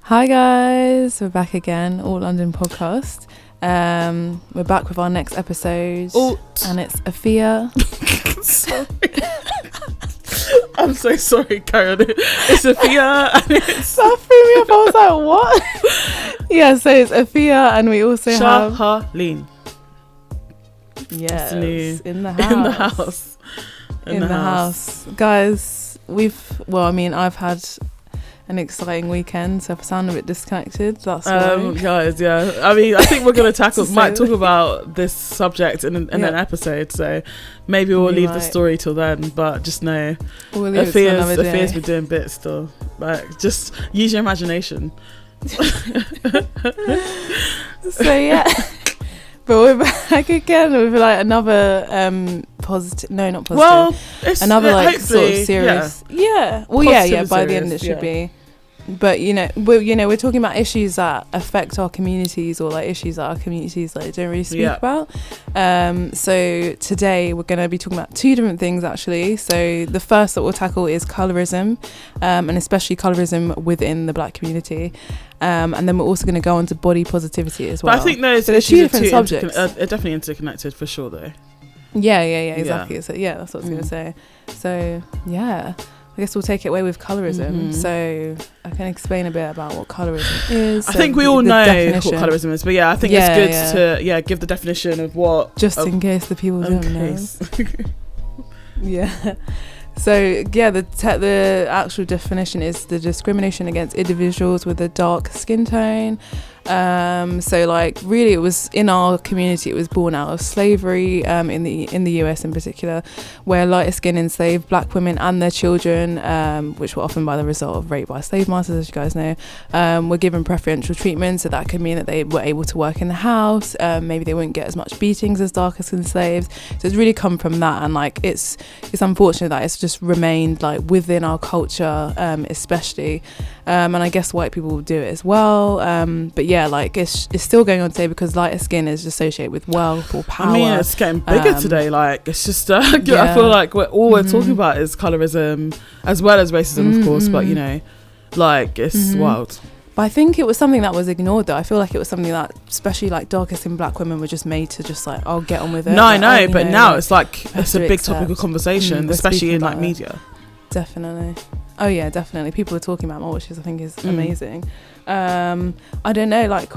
Hi guys, we're back again, Alté Ldn podcast. We're back with our next episode, and it's Afia. Sorry. I'm so sorry, carry on. It's Afia, and it's That threw me off. I was like, what? Yeah, so it's Afia, and we also have Charlene. Yes, in the house, guys. I've had an exciting weekend, so if I sound a bit disconnected, that's why. Guys, yeah. I mean, I think we're gonna talk about this subject in an episode, so maybe we'll leave the story till then. But just know, Afia's been doing bits still. Like, just use your imagination. So yeah, but we're back again with like another positive. No, not positive. Well, it's another sort of serious. Yeah. Well, yeah. By the end, it should be. But we're talking about issues that affect our communities, or like issues that our communities like don't really speak about. So today we're going to be talking about two different things actually. So the first that we'll tackle is colourism, and especially colourism within the Black community. And then we're also going to go on to body positivity as well. But I think those two different subjects are definitely interconnected for sure, though. Yeah, exactly. Yeah. So that's what I was going to say. So yeah, I guess we'll take it away with colourism. Mm-hmm. So I can explain a bit about what colourism is. I think we all know what colourism is, but I think it's good to give the definition of what, just in case the people don't know. Yeah. So the actual definition is the discrimination against individuals with a dark skin tone. So like really it was in our community, it was born out of slavery, in the US in particular, where lighter skinned enslaved Black women and their children, which were often by the result of rape by slave masters, as you guys know, were given preferential treatment. So that could mean that they were able to work in the house, maybe they wouldn't get as much beatings as darker skinned slaves. So it's really come from that, and like it's unfortunate that it's just remained like within our culture, especially, and I guess white people will do it as well, but yeah, like it's still going on today because lighter skin is associated with wealth or power. I mean, it's getting bigger today. Like it's just I feel like we're talking about is colourism as well as racism, of course, but like it's wild. But I think it was something that was ignored, though. I feel like it was something that especially like darker skinned Black women were just made to just like, I'll get on with it. No, I know, but now it's like it's a big topic of conversation, especially in like media. Definitely. Oh yeah, definitely. People are talking about more, which I think is amazing. I don't know, like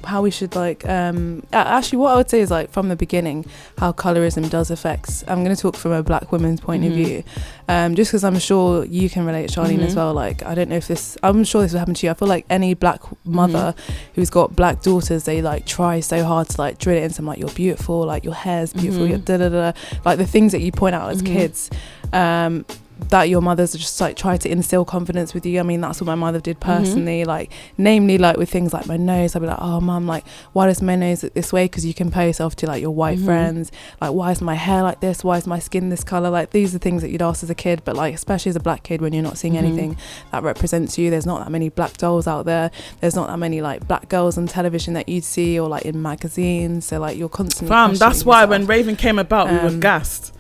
how we should like actually what I would say is like from the beginning how colourism does affect. I'm going to talk from a Black woman's point of view, just because I'm sure you can relate, Charlene, as well. Like I don't know if I'm sure this will happen to you. I feel like any Black mother who's got Black daughters, they like try so hard to like drill it into them, like you're beautiful, like your hair's beautiful, you're like the things that you point out as kids, that your mothers just like try to instill confidence with you. I mean, that's what my mother did personally, like namely like with things like my nose. I'd be like, oh mum, like why does my nose look this way? Because you compare yourself to like your white friends, like why is my hair like this, why is my skin this colour? Like these are things that you'd ask as a kid, but like especially as a Black kid when you're not seeing anything that represents you. There's not that many Black dolls out there, there's not that many like Black girls on television that you'd see, or like in magazines. So like you're constantly that's why when Raven came about, we were gassed.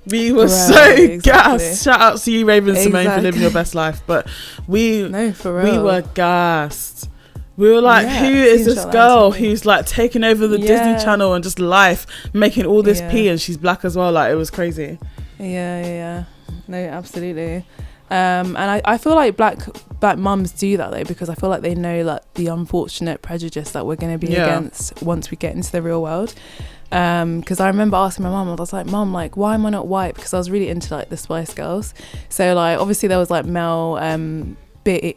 We were so gassed. Shout out to you, Raven Simone, for living your best life. But we were gassed. We were like, who is this girl who's like taking over the Disney Channel and just life, making all this pee, and she's Black as well? Like it was crazy. Yeah. No, absolutely. And I feel like black mums do that though, because I feel like they know like the unfortunate prejudice that we're going to be against once we get into the real world. Because I remember asking my mum, I was like, Mum, like why am I not white? Because I was really into like the Spice Girls. So like obviously there was like Mel B,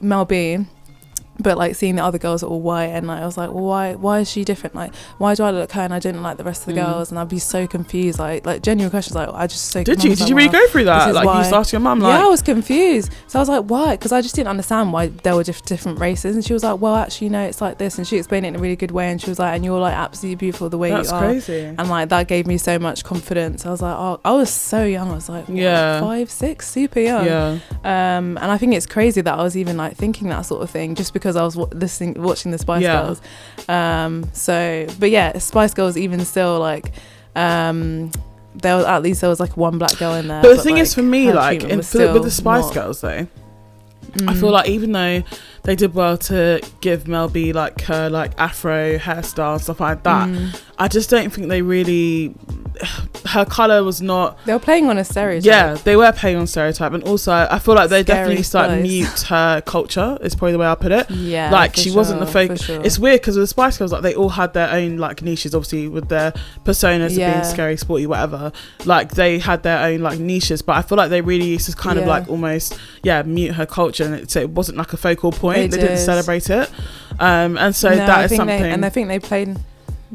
but like seeing the other girls are all white, and like I was like, well, why is she different? Like why do I look like her and I don't like the rest of the girls? And I'd be so confused, like genuine questions. Like I just did you really go through that? Like you used to ask your mum, like, I was confused. So I was like, why? Because I just didn't understand why there were different races. And she was like, well, actually, no, it's like this. And she explained it in a really good way. And she was like, and you're like absolutely beautiful the way you are. That's crazy. And like that gave me so much confidence. I was like, oh, I was so young. I was like, 5, 6, super young. Yeah. And I think it's crazy that I was even like thinking that sort of thing just because I was watching the Spice Girls. So but yeah, Spice Girls, even still, like there was like one Black girl in there, but the thing is, for me, like with the Spice Girls though, I feel like even though they did well to give Mel B like her like afro hairstyle and stuff like that, I just don't think they really, her colour was not, they were playing on a stereotype. Yeah, they were playing on stereotype. And also I feel like they definitely started to mute her culture, is probably the way I put it. Yeah, like she wasn't the fake. Sure. It's weird because with the Spice Girls, like they all had their own like niches, obviously with their personas of being scary, sporty, whatever. Like they had their own like niches, but I feel like they really used to kind of like almost mute her culture, and so it wasn't like a focal point. They didn't celebrate it, and so that is something. And I think they played.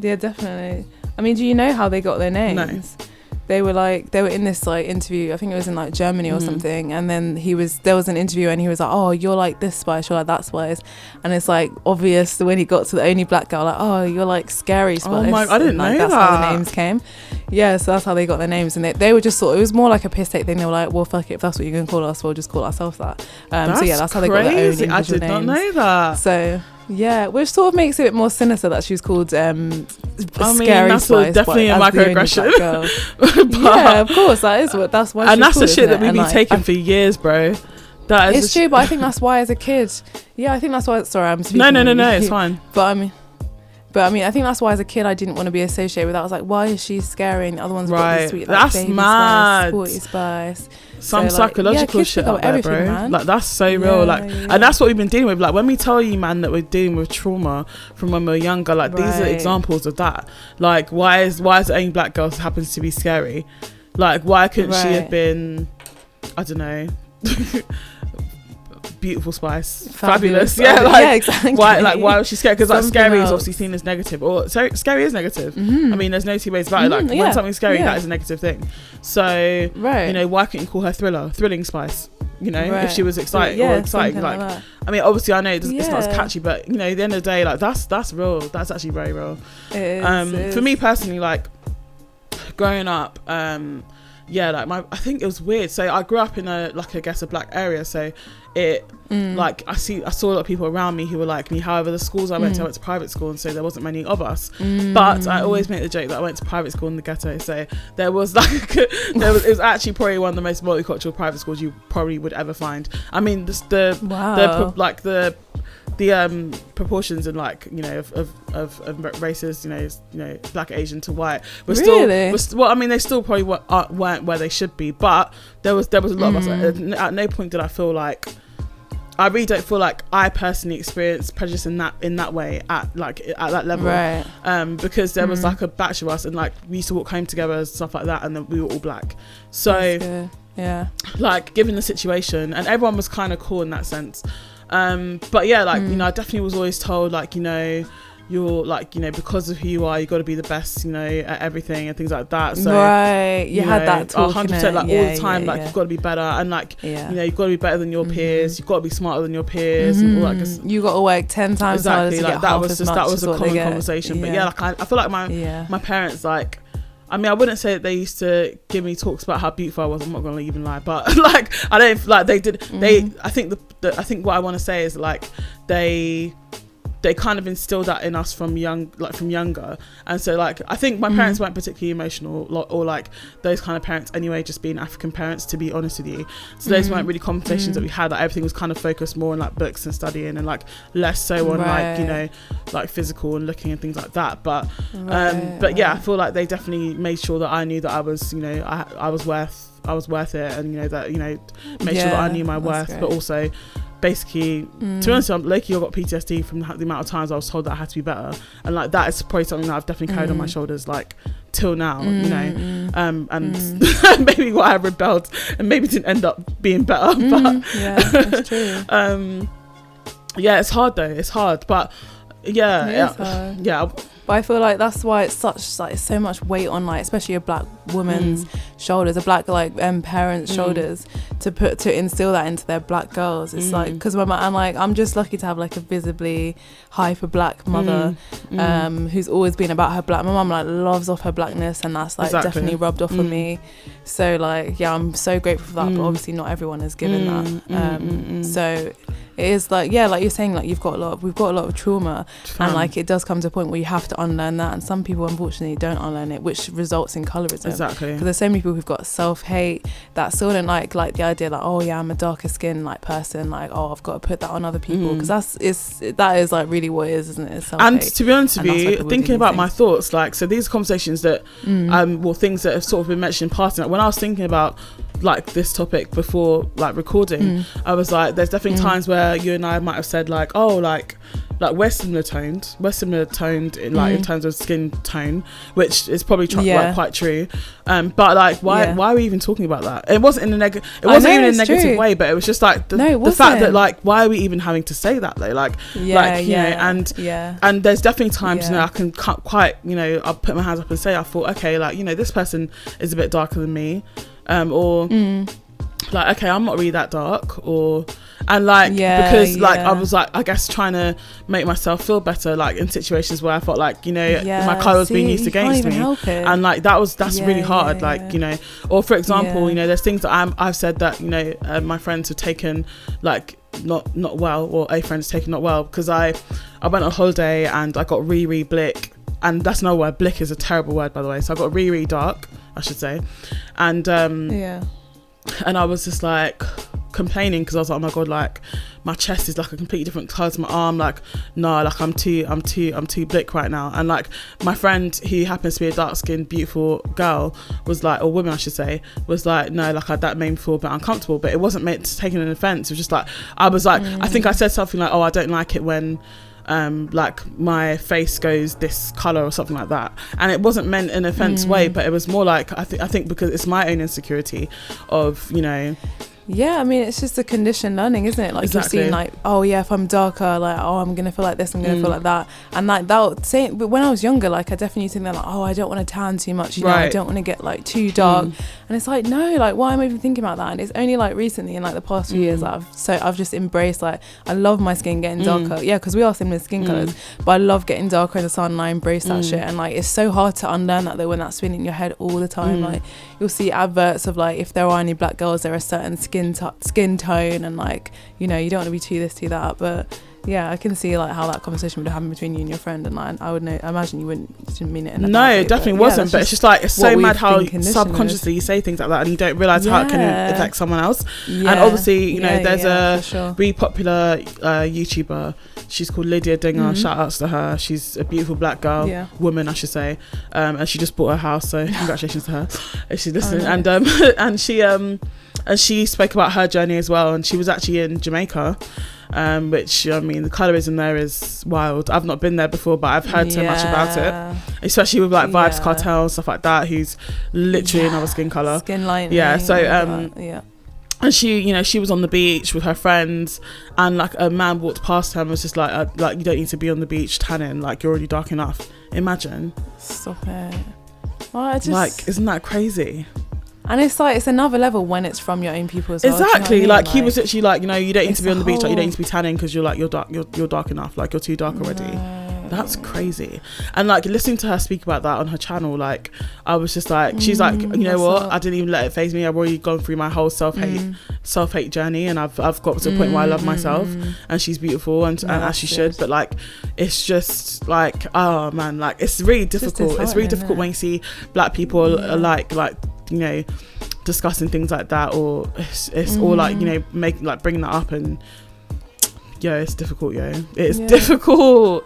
Yeah, definitely. I mean, do you know how they got their names? No. They were in this like interview, I think it was in like Germany or something, and then there was an interview and he was like, oh, you're like this Spice, you're like that Spice, and it's like obvious when he got to the only black girl, like, oh, you're like scary Spice. Oh my, I didn't know that's that. How the names came. Yeah, so that's how they got their names, and they were just sort of, it was more like a piss take thing. They were like, well, fuck it, if that's what you're gonna call us, we'll just call ourselves that. So yeah, that's how they got their own individual I did not know that. So yeah, which sort of makes it a bit more sinister that she was called Scary that's Spice, definitely a microaggression. Yeah, of course, that's why. And that's the shit that we've been taking for years, bro. That is it's true, but I think that's why as a kid. Yeah, I think that's why. Sorry, I'm speaking. No, it's fine. But I mean, I think that's why as a kid I didn't want to be associated with that. I was like, why is she scary and the other ones got this sweet, like, that's baby mad. Spice, sporty Spice. Some psychological shit out there, bro. Man. Like that's so real. And that's what we've been dealing with. Like when we tell you, man, that we're dealing with trauma from when we were younger, like these are examples of that. Like why is the only black girl happens to be scary? Like why couldn't she have been, I don't know, beautiful Spice, fabulous. Yeah, exactly. Why was she scared? Because like scary is obviously seen as negative, or scary is negative. I mean, there's no two ways about it. Like when something's scary, that is a negative thing. So you know, why couldn't you call her thrilling Spice? You know, if she was exciting or exciting, like I mean, obviously I know it's not as catchy, but you know, at the end of the day, like that's real. That's actually very real. It is. For me personally, like growing up, I think it was weird. So I grew up in a black area, so it like I saw a lot of people around me who were like me. However, the schools I went to private school, and so there wasn't many of us. But I always make the joke that I went to private school in the ghetto, so there was it was actually probably one of the most multicultural private schools you probably would ever find. I mean, the proportions and like, you know, of races, you know, black, Asian to white were really? Well, I mean, they still probably weren't where they should be, but there was a lot of us. At no point did I feel like, I really don't feel like I personally experienced prejudice in that way at that level, right? Because there was like a batch of us, and like we used to walk home together and stuff like that, and then we were all black. So yeah, like given the situation, and everyone was kind of cool in that sense. But yeah, like you know, I definitely was always told, like, you know, you're like, you know, because of who you are, you got to be the best, you know, at everything and things like that. So you had that talk 100%, like all the time, like you've got to be better, and like you know, you've got to be better than your peers, you've got to be smarter than your peers, and all that. You got to work 10 times harder to get that was a common conversation. But yeah, like I feel like my parents, like, I mean, I wouldn't say that they used to give me talks about how beautiful I was. I'm not gonna even lie, but like I don't like they did. They I think I think what I want to say is like they kind of instilled that in us from younger, and so like I think my parents weren't particularly emotional or like those kind of parents anyway, just being African parents, to be honest with you. So those weren't really conversations that we had. Like everything was kind of focused more on like books and studying, and like less so on like, you know, like physical and looking and things like that. But yeah, I feel like they definitely made sure that I knew that I was, you know, I was worth it, and you know that, you know, made sure that I knew my worth, great. But also basically to be honest, Loki, I got PTSD from the amount of times I was told that I had to be better, and like that is probably something that I've definitely carried on my shoulders like till now, you know, and maybe why I rebelled and maybe didn't end up being better, but yeah, that's true. Yeah, it's hard though, it's hard, but yeah. But I feel like that's why it's such like so much weight on like especially a black woman's shoulders, a black like parents' shoulders to instill that into their black girls. It's like, because I'm just lucky to have like a visibly hyper black mother who's always been about her black. My mum like loves off her blackness, and that's like definitely rubbed off on me. So like yeah, I'm so grateful for that, but obviously not everyone is given that. So it is like, yeah, like you're saying, like we've got a lot of trauma, and like it does come to a point where you have to unlearn that, and some people unfortunately don't unlearn it, which results in colourism. Exactly. Because there's so many people who've got self-hate that still don't like the idea like, oh yeah, I'm a darker skin like person, like, oh, I've got to put that on other people, because that is like really what it is, isn't it? It's and to be honest with you, thinking about my thoughts, like, so these conversations that well, things that have sort of been mentioned in passing, like when I was thinking about like this topic before like recording, I was like, there's definitely times where you and I might have said like, oh, like we're similar toned in like in terms of skin tone, which is probably like quite true, but like why are we even talking about that? It wasn't in a negative way, but it was just like the fact that like, why are we even having to say that though, like you know, and there's definitely times you know, I can quite, you know, I'll put my hands up and say, I thought, okay, like, you know, this person is a bit darker than me, or like, okay, I'm not really that dark, or because like I was like, I guess, trying to make myself feel better, like in situations where I felt like, you know, my colour was being used against me, and like that's really hard, like you know, or for example, you know, there's things that I've said that, you know, my friends have taken like not well, or a friend's taken not well, because I went on holiday and I got really blick, and that's no word, blick is a terrible word, by the way, so I got really dark, I should say, and and I was just like complaining, because I was like, oh my god, like my chest is like a completely different colour to my arm, like no, like I'm too blick right now. And like my friend, who happens to be a dark skinned beautiful girl, was like, or woman I should say, was like, no, like that made me feel a bit uncomfortable, but it wasn't meant to take an offence. It was just like, I was like, I think I said something like, oh, I don't like it when like my face goes this colour or something like that, and it wasn't meant in an offence way, but it was more like, I think because it's my own insecurity of, you know. Yeah, I mean, it's just a conditioned learning, isn't it? Like, exactly. You're seeing like, oh yeah, if I'm darker, like, oh, I'm gonna feel like this, I'm gonna feel like that, and like that saying. But when I was younger, like, I definitely think that like, oh, I don't want to tan too much, you know, I don't want to get like too dark, and it's like, no, like, why am I even thinking about that? And it's only like recently, in like the past few years, that I've just embraced, like, I love my skin getting darker, because we are similar skin colours, but I love getting darker in the sun, and I embrace that shit, and like, it's so hard to unlearn that though when that's spinning in your head all the time. Like, you'll see adverts of like, if there are any black girls, there are certain skin tone, and like, you know, you don't want to be too this, too that, but yeah, I can see like how that conversation would happen between you and your friend, and like, I imagine you didn't mean it in that way, it definitely wasn't, but it's just like, it's so mad how subconsciously you say things like that and you don't realise how it can affect someone else. And obviously, you know, there's a really popular YouTuber, she's called Alté Ldn, shout outs to her, she's a beautiful black girl, woman I should say, and she just bought her house, so congratulations to her if she's listening. And she spoke about her journey as well, and she was actually in Jamaica, which, I mean, the colourism there is wild. I've not been there before, but I've heard so much about it, especially with like Vibes Cartel and stuff like that, who's literally another skin colour, skin lightening, and she, you know, she was on the beach with her friends, and like a man walked past her and was just like you don't need to be on the beach tanning, like you're already dark enough. Imagine. Stop it. Well, like, isn't that crazy? And it's like, it's another level when it's from your own people as well. Exactly. You know what I mean? Like, he was literally like, you know, you don't need to be on the beach, like you don't need to be tanning because you're like, you're dark enough, like you're too dark already. That's crazy. And like, listening to her speak about that on her channel, like, I was just like, she's like, you know what, I didn't even let it faze me. I've already gone through my whole self-hate journey, and I've got to a point where I love myself, and she's beautiful, and as she should. But like, it's just like, oh man, like, it's really difficult. It's really difficult when you see black people like, you know, discussing things like that, or it's all like, you know, bringing that up, and it's difficult. It's difficult.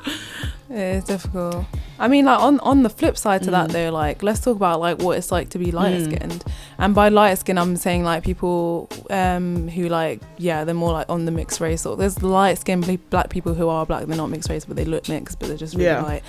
It is difficult. I mean, like, on the flip side to that though, like, let's talk about like what it's like to be lighter skinned. And by lighter skin, I'm saying like people who like, they're more like on the mixed race, or there's light skinned black people who are black, they're not mixed race, but they look mixed, but they're just really light.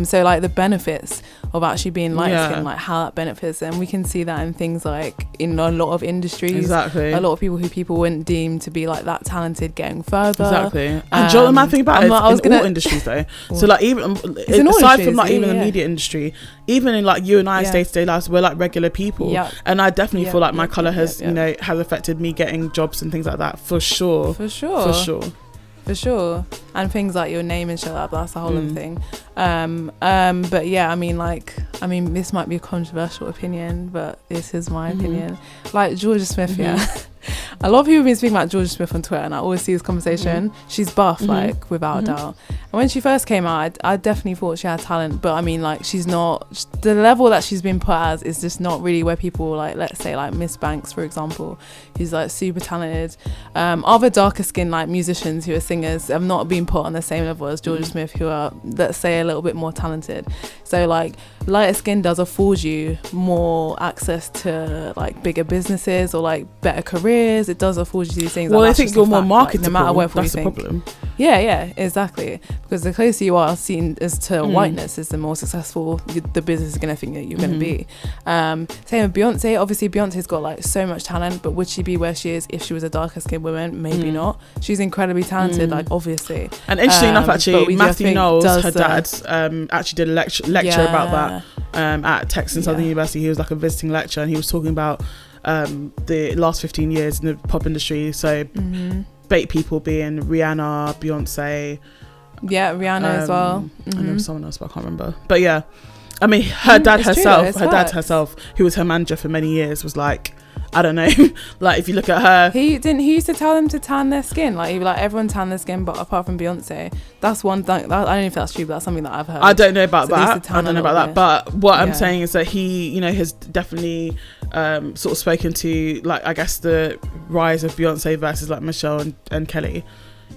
So like the benefits of actually being light skinned, like how that benefits them, we can see that in things like in a lot of industries. Exactly. A lot of people who people wouldn't deem to be like that talented getting further. Exactly. And do you know the mad thing about it? In all industries though. So like, even aside from like even the media industry, even in like you and I's day-to-day lives, we're like regular people, and I definitely feel like my colour has you know, has affected me getting jobs and things like that, for sure. And things like your name and shit like that, that's the whole other thing. But yeah, I mean this might be a controversial opinion, but this is my opinion. Like Georgia Smith, A lot of people have been speaking about Georgia Smith on Twitter, and I always see this conversation. She's buff, like, without a doubt. And when she first came out, I definitely thought she had talent, but I mean, like, she's not, the level that she's been put as is just not really where people, like, let's say, like, Miss Banks, for example, who's, like, super talented. Other darker skinned, like, musicians who are singers have not been put on the same level as Georgia Smith, who are, let's say, a little bit more talented. So, like, lighter skin does afford you more access to, like, bigger businesses or, like, better careers. It does afford you these things. Well, I think you're more marketable. Like, no matter what that's the problem. Yeah, exactly. Because the closer you are seen as to whiteness, is the more successful the business is going to think that you're going to be. Same with Beyonce. Obviously, Beyonce's got, like, so much talent, but would she be where she is if she was a darker skinned woman? Maybe not. She's incredibly talented, like, obviously. And interesting enough, actually, Matthew Knowles, her dad, actually did a lecture about that at Texas Southern University. He was like a visiting lecturer, and he was talking about the last 15 years in the pop industry. So bait people being Rihanna, Beyonce, Rihanna as well, and there was someone else, but I can't remember. But yeah, I mean, her dad herself, who was her manager for many years, was like, I don't know, like, if you look at her, he used to tell them to tan their skin, like, he'd be like, everyone tan their skin, but apart from Beyonce. That's one thing, I don't know if that's true, but that's something that I've heard. I don't know about that. I don't know about that, but what I'm saying is that he, you know, has definitely sort of spoken to, like, I guess the rise of Beyonce versus, like, Michelle and Kelly,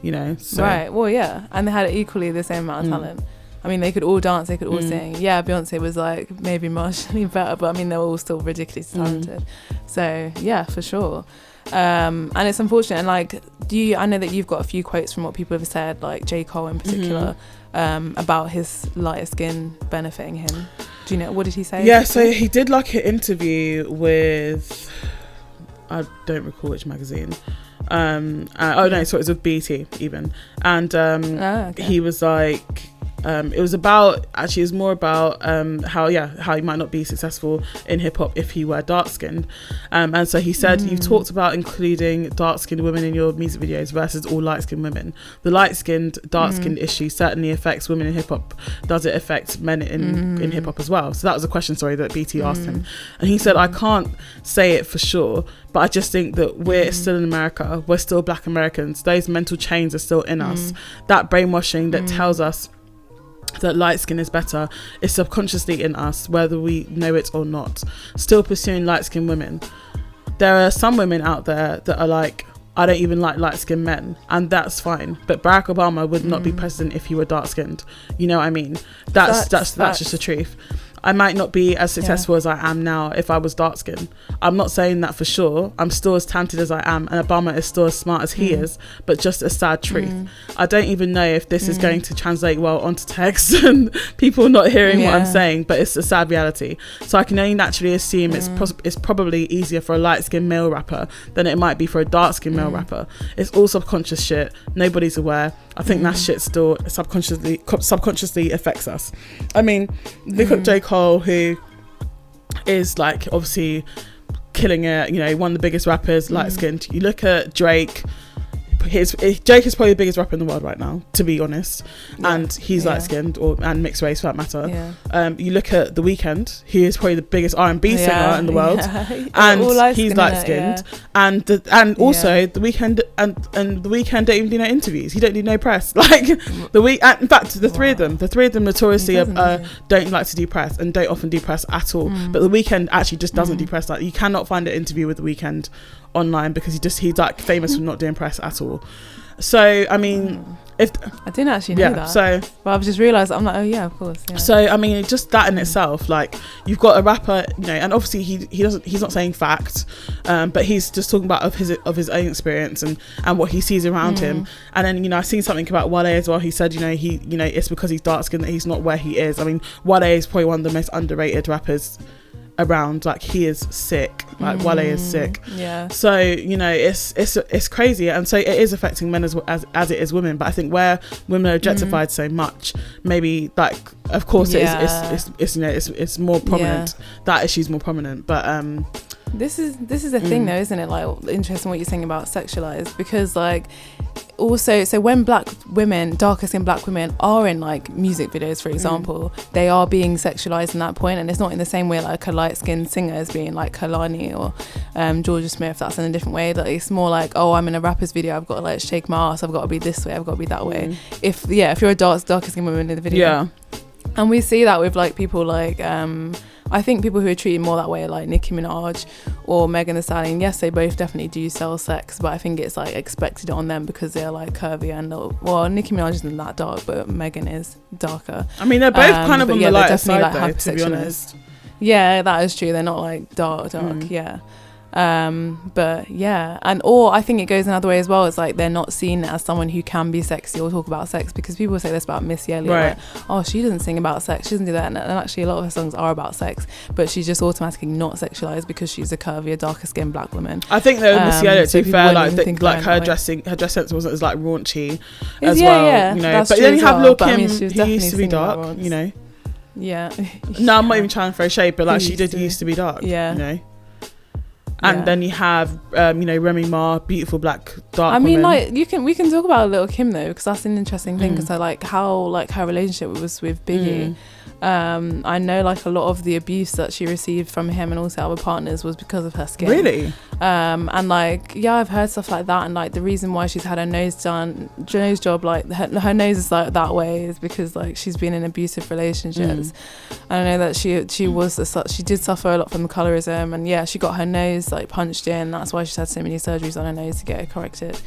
you know. So. Right. Well, yeah, and they had equally the same amount of talent. I mean, they could all dance, they could all sing. Yeah, Beyonce was, like, maybe marginally better, but I mean, they were all still ridiculously talented. So yeah, for sure. And it's unfortunate. And, like, I know that you've got a few quotes from what people have said, like J. Cole in particular, about his lighter skin benefiting him. Do you know, what did he say? Yeah, so he did, like, an interview with, I don't recall which magazine. So it was with BT even. And he was like, it was more about how he might not be successful in hip-hop if he were dark-skinned, and so he said, you've talked about including dark-skinned women in your music videos versus all light-skinned women. The light-skinned dark-skinned issue certainly affects women in hip-hop. Does it affect men in hip-hop as well? So that was a question, that BT asked him, and he said, I can't say it for sure, but I just think that we're still in America, we're still Black Americans, those mental chains are still in us. That brainwashing that tells us that light skin is better is subconsciously in us, whether we know it or not. Still pursuing light skinned women. There are some women out there that are like, I don't even like light skinned men, and that's fine, but Barack Obama would not be president if he were dark skinned. You know what I mean? That's just the truth. I might not be as successful as I am now if I was dark skinned. I'm not saying that for sure. I'm still as talented as I am, and Obama is still as smart as he is, but just a sad truth. I don't even know if this is going to translate well onto text and people not hearing what I'm saying, but it's a sad reality. So I can only naturally assume it's probably easier for a light skinned male rapper than it might be for a dark skinned male rapper. It's all subconscious shit. Nobody's aware. I think that shit still subconsciously affects us. I mean, look at J. Cole, who is, like, obviously killing it, you know, one of the biggest rappers, light skinned. You look at Drake. Drake is probably the biggest rapper in the world right now, to be honest, and he's light skinned and mixed race for that matter. You look at The Weeknd, he is probably the biggest R&B singer in the world, and he's light skinned, and also The Weeknd and The Weeknd don't even do no interviews. He don't do no press. Like in fact, the three of them notoriously don't like to do press and don't often do press at all. But The Weeknd actually just doesn't do press. Like, you cannot find an interview with The Weeknd online because he's like famous for not doing press at all. So I mean, if I didn't actually know that, so but I've just realised, I'm like, oh yeah, of course. So I mean, just that in itself, like, you've got a rapper, you know, and obviously he's not saying facts, but he's just talking about of his own experience and what he sees around him. And then, you know, I've seen something about Wale as well. He said, you know, it's because he's dark skinned that he's not where he is. I mean, Wale is probably one of the most underrated rappers around. Like, he is sick. Like, Wale is sick. So, you know, it's crazy, and so it is affecting men as it is women. But I think where women are objectified so much, maybe, like, of course it's you know, it's more prominent. That issue's more prominent, but this is the thing though, isn't it? Like, interesting what you're saying about sexualized, because, like, also, so when darker skinned black women are in like music videos, for example, they are being sexualized in that point, and it's not in the same way like a light skinned singer is being like Kalani or Georgia Smith. That's in a different way. That it's more like, oh, I'm in a rapper's video, I've got to like shake my ass, I've got to be this way, I've got to be that way. If you're a darker skinned woman in the video, and we see that with like people like I think people who are treated more that way, like Nicki Minaj or Megan Thee Stallion, yes, they both definitely do sell sex, but I think it's like expected on them because they're like curvy and well, Nicki Minaj isn't that dark, but Megan is darker. I mean, they're both kind of on the lighter side, like, though, to be honest. Yeah, that is true. They're not like dark. Yeah. But yeah, or I think it goes another way as well. It's like they're not seen as someone who can be sexy or talk about sex, because people say this about Missy Elliott, right? Like, oh, she doesn't sing about sex, she doesn't do that, and actually a lot of her songs are about sex, but she's just automatically not sexualized because she's a curvier, darker skinned black woman. I think though Missy Elliott, to be fair, like her dress sense wasn't as like raunchy as well, you know. But then you have Lil' Kim, who used to be dark, you know. Yeah. No, I'm not even trying to throw shade, but like she did used to be dark, you know. And then you have, you know, Remy Ma, beautiful black dark woman. Like we can talk about Lil' Kim though, because that's an interesting thing. Because I like how like her relationship was with Biggie. I know like a lot of the abuse that she received from him and also other partners was because of her skin. Really? And like, yeah, I've heard stuff like that, and like the reason why she's had her nose job, like her nose is like that way, is because like she's been in abusive relationships. And I know that she did suffer a lot from colorism, and yeah, she got her nose like punched in. That's why she's had so many surgeries on her nose to get it corrected.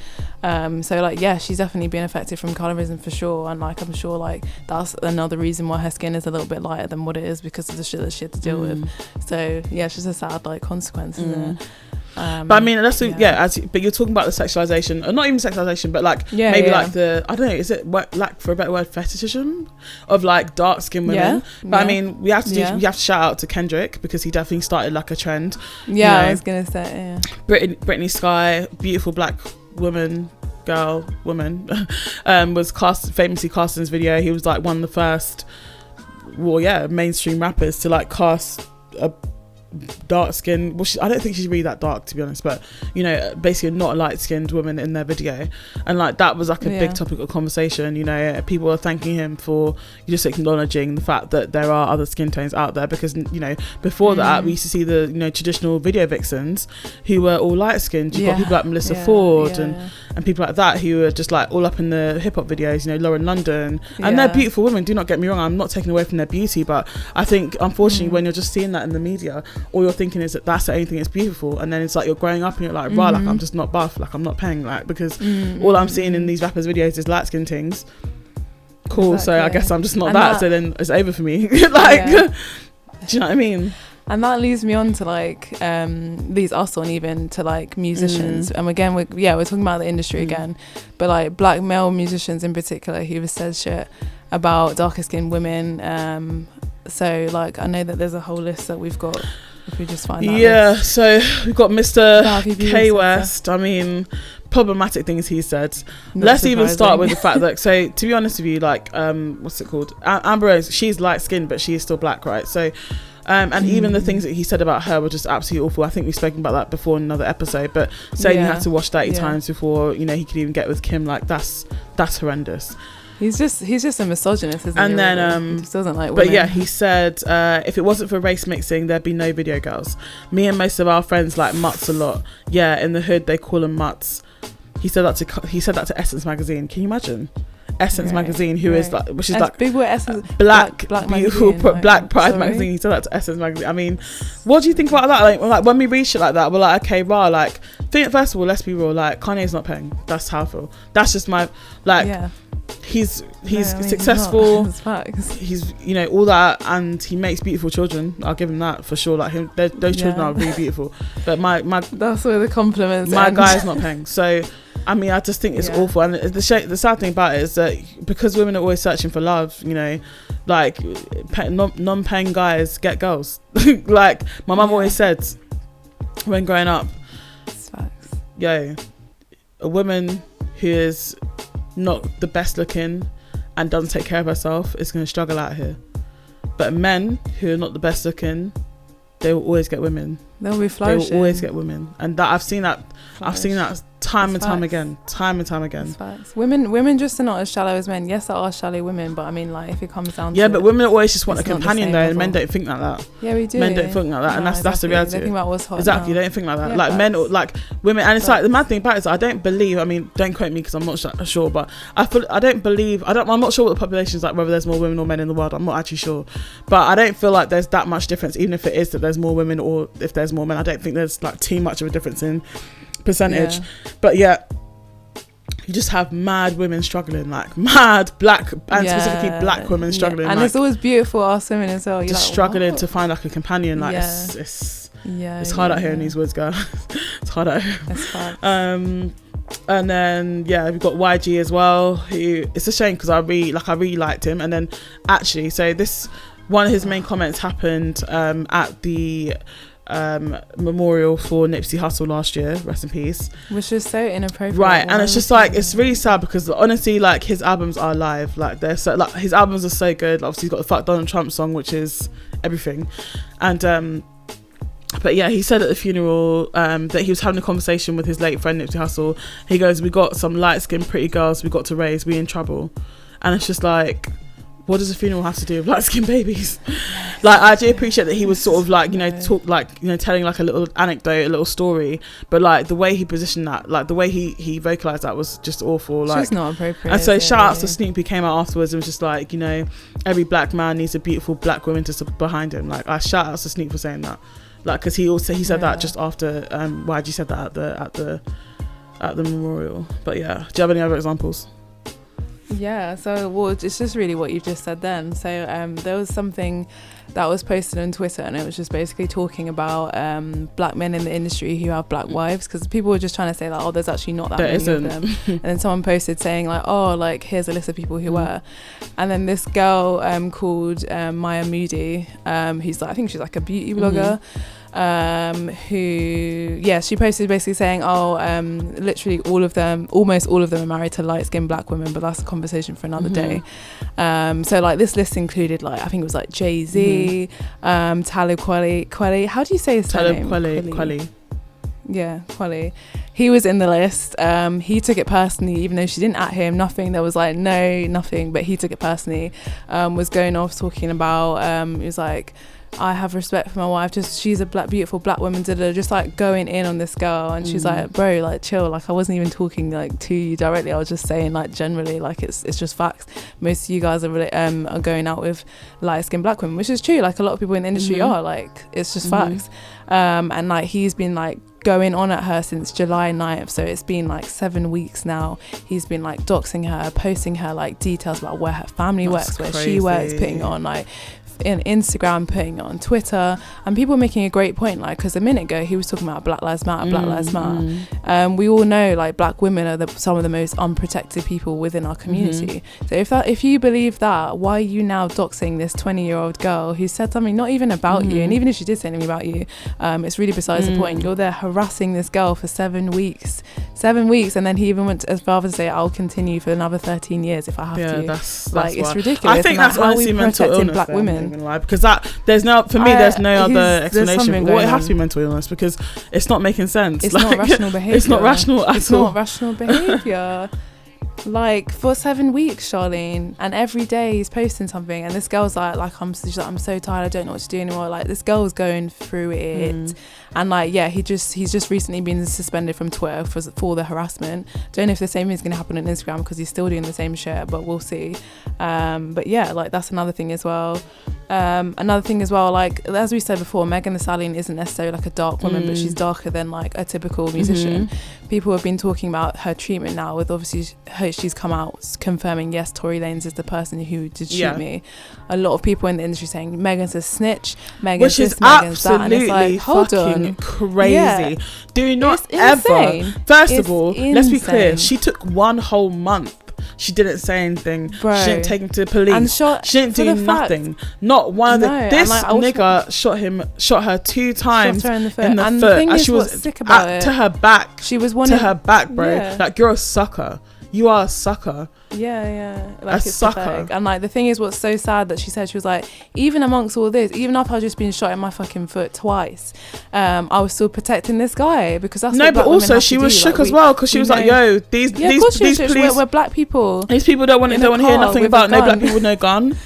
So like, yeah, she's definitely been affected from colorism for sure, and like I'm sure like that's another reason why her skin is a little bit lighter than what it is, because of the shit that she had to deal with. So yeah, it's just a sad like consequence, isn't it? But I mean, but you're talking about the sexualization, or not even sexualization, but like like the, I don't know, is it like, for a better word, fetishism of like dark skinned women? But I mean, we have to shout out to Kendrick, because he definitely started like a trend. Yeah, you know? I was gonna say Brittany Sky, beautiful black woman, was famously cast in this video. He was like one of the first, mainstream rappers to like cast a dark skin, I don't think she's really that dark, to be honest, but you know, basically not a light skinned woman in their video, and like that was like a big topic of conversation. You know, people are thanking him for just acknowledging the fact that there are other skin tones out there, because you know, before that we used to see the, you know, traditional video vixens who were all light skinned. You've got people like Melissa Ford and people like that who were just like all up in the hip hop videos, you know, Lauren London, and they're beautiful women, do not get me wrong, I'm not taking away from their beauty, but I think unfortunately when you're just seeing that in the media, all you're thinking is that that's the only thing that's beautiful, and then it's like you're growing up and you're like, right, like I'm just not buff, like I'm not paying, like, because all I'm seeing in these rappers videos is light skin things. Cool. Exactly. So I guess I'm just not that, so then it's over for me. Like do you know what I mean? And that leads me on to like leads us on even to like musicians. And again we're talking about the industry again, but like black male musicians in particular who have said shit about darker skinned women. So like I know that there's a whole list that we've got, if we just find that so we've got Mr. K West. I mean, problematic things he said. Let's even start with the fact that, so to be honest with you, like what's it called, Amber Rose, she's light skinned but she is still black, right? So and even the things that he said about her were just absolutely awful. I think we've spoken about that before in another episode, but saying he had to wash 30 times before, you know, he could even get with Kim, like that's horrendous. He's just a misogynist, isn't he? And then he just doesn't like women. But yeah, he said if it wasn't for race mixing, there'd be no video girls. Me and most of our friends like mutts a lot. Yeah, in the hood they call them mutts. He said that to Essence magazine. Can you imagine? Essence magazine, who is like, which is like big word Essence, black beautiful magazine, black pride magazine. He said that to Essence magazine. I mean, what do you think about that? Like when we read shit like that, we're like, okay, rah, like first of all, let's be real, like Kanye's not paying. That's how I feel. That's just my he's successful, he's, you know, all that, and he makes beautiful children. I'll give him that for sure. Like those children are really beautiful, but my that's where the compliments end. Guy's not paying. So I mean, I just think it's awful. And the sad thing about it is that because women are always searching for love, you know, like non-paying guys get girls. Like my mum always said when growing up, a woman who is not the best looking and doesn't take care of herself is going to struggle out here. But men who are not the best looking, they will always get women. They'll be flourishing. They will always get women, and that I've seen that Time and time again. Women just are not as shallow as men. Yes, there are shallow women, but I mean, like, if it comes down to but women always just want a companion though, and men don't think like that. Yeah, we do. Men don't think like that, and that's the reality. They think about what's hot. Exactly, they don't think like that. Yeah, like men, like women, and it's like the mad thing about it is I don't believe. I mean, don't quote me because I'm not sure, but I'm not sure what the population is like. Whether there's more women or men in the world, I'm not actually sure. But I don't feel like there's that much difference, even if it is that there's more women or if there's more men. I don't think there's like too much of a difference in percentage. But yeah, you just have mad women struggling, like mad black and specifically black women struggling, and like, it's always beautiful ass women as well. You're just like, struggling to find like a companion. Like it's hard out here in these woods, girl. It's hard out here. That's fine. And then we've got YG as well, who, it's a shame because I really liked him. And then actually, so this one of his main comments happened at the memorial for Nipsey Hussle last year, rest in peace, which is so inappropriate, right? And it's just like, it's really sad because honestly, like, his albums are live, like they're so, like, his albums are so good. Obviously he's got the Fuck Donald Trump song, which is everything. And but yeah, he said at the funeral that he was having a conversation with his late friend Nipsey Hussle. He goes, we got some light-skinned pretty girls we got to raise, we in trouble. And it's just like, what does a funeral have to do with light-skinned babies? Like, I do appreciate that he was sort of like, telling like a little anecdote, a little story, but like the way he positioned that, like the way he vocalized that was just awful. Like, it's just not appropriate. And so shout outs to Snoop, who came out afterwards and was just like, every black man needs a beautiful black woman to sit behind him. Like, I shout outs to Snoop for saying that, like, because he said that just after YG said that at the memorial. But yeah, do you have any other examples? Yeah, so it's just really what you just said then. So there was something that was posted on Twitter, and it was just basically talking about black men in the industry who have black wives, because people were just trying to say like, there's actually not that many of them. And then someone posted saying like, like, here's a list of people who were. And then this girl called Maya Moody, who's like, I think she's like a beauty blogger, who she posted basically saying, literally almost all of them are married to light-skinned black women, but that's a conversation for another day. So like, this list included, like, I think it was like Jay-Z, Talib Kweli. How do you say his name? Kweli. Yeah, Kweli. He was in the list. He took it personally, even though she didn't at him, nothing. There was like nothing, but he took it personally. Was going off talking about, it was like, I have respect for my wife, just she's a beautiful black woman, just like going in on this girl. And she's like, bro, like, chill, like, I wasn't even talking like to you directly, I was just saying like generally, like, it's just facts. Most of you guys are really, are going out with light-skinned black women, which is true, like a lot of people in the industry are, like, it's just facts. And like, he's been like going on at her since July 9th, so it's been like 7 weeks now. He's been like doxing her, posting her like details about where her family works, where she works, putting on like in Instagram, putting it on Twitter, and people making a great point, like, because a minute ago he was talking about Black Lives Matter. We all know like black women are some of the most unprotected people within our community. So if you believe that, why are you now doxing this 20-year-old girl who said something not even about you? And even if she did say anything about you, it's really besides the point. You're there harassing this girl for 7 weeks, and then he even went as far as to say, I'll continue for another 13 years if I have to. That's like, it's why. ridiculous. I think that's honestly mental illness, black women. Lie, because there's no other explanation. Well, it has to be mental illness, because it's not making sense. It's not rational behaviour. It's not rational at all. It's not rational behaviour. Like, for 7 weeks, Charlene, and every day he's posting something, and this girl's like, I'm so tired, I don't know what to do anymore. Like, this girl's going through it. And like, he's just recently been suspended from Twitter for the harassment. Don't know if the same is going to happen on Instagram, because he's still doing the same shit, but we'll see. But yeah, like, that's another thing as well. Like, as we said before, Megan Thee Stallion isn't necessarily like a dark woman, but she's darker than like a typical musician. People have been talking about her treatment now, with obviously she's come out confirming, yes, Tory Lanez is the person who did shoot me. A lot of people in the industry saying Megan's a snitch, Megan's this, Megan's that, and it's like, hold on, crazy. Do not ever. First of all, let's be clear, she took 1 whole month. She didn't say anything. Bro. She didn't take him to the police. She didn't do nothing. Not one of the. This nigga shot her 2 times in the foot. And she was sick about it. To her back. She was to her back, bro. That girl sucker. you are a sucker. Yeah. Like, a sucker. Pathetic. And like the thing is, what's so sad that she said, she was like, even amongst all this, even after I've just been shot in my fucking foot twice, I was still protecting this guy, because that's no, but also she was shook as well, because she was like, yo, these police, we're black people. These people don't want to hear nothing about no black people with no gun.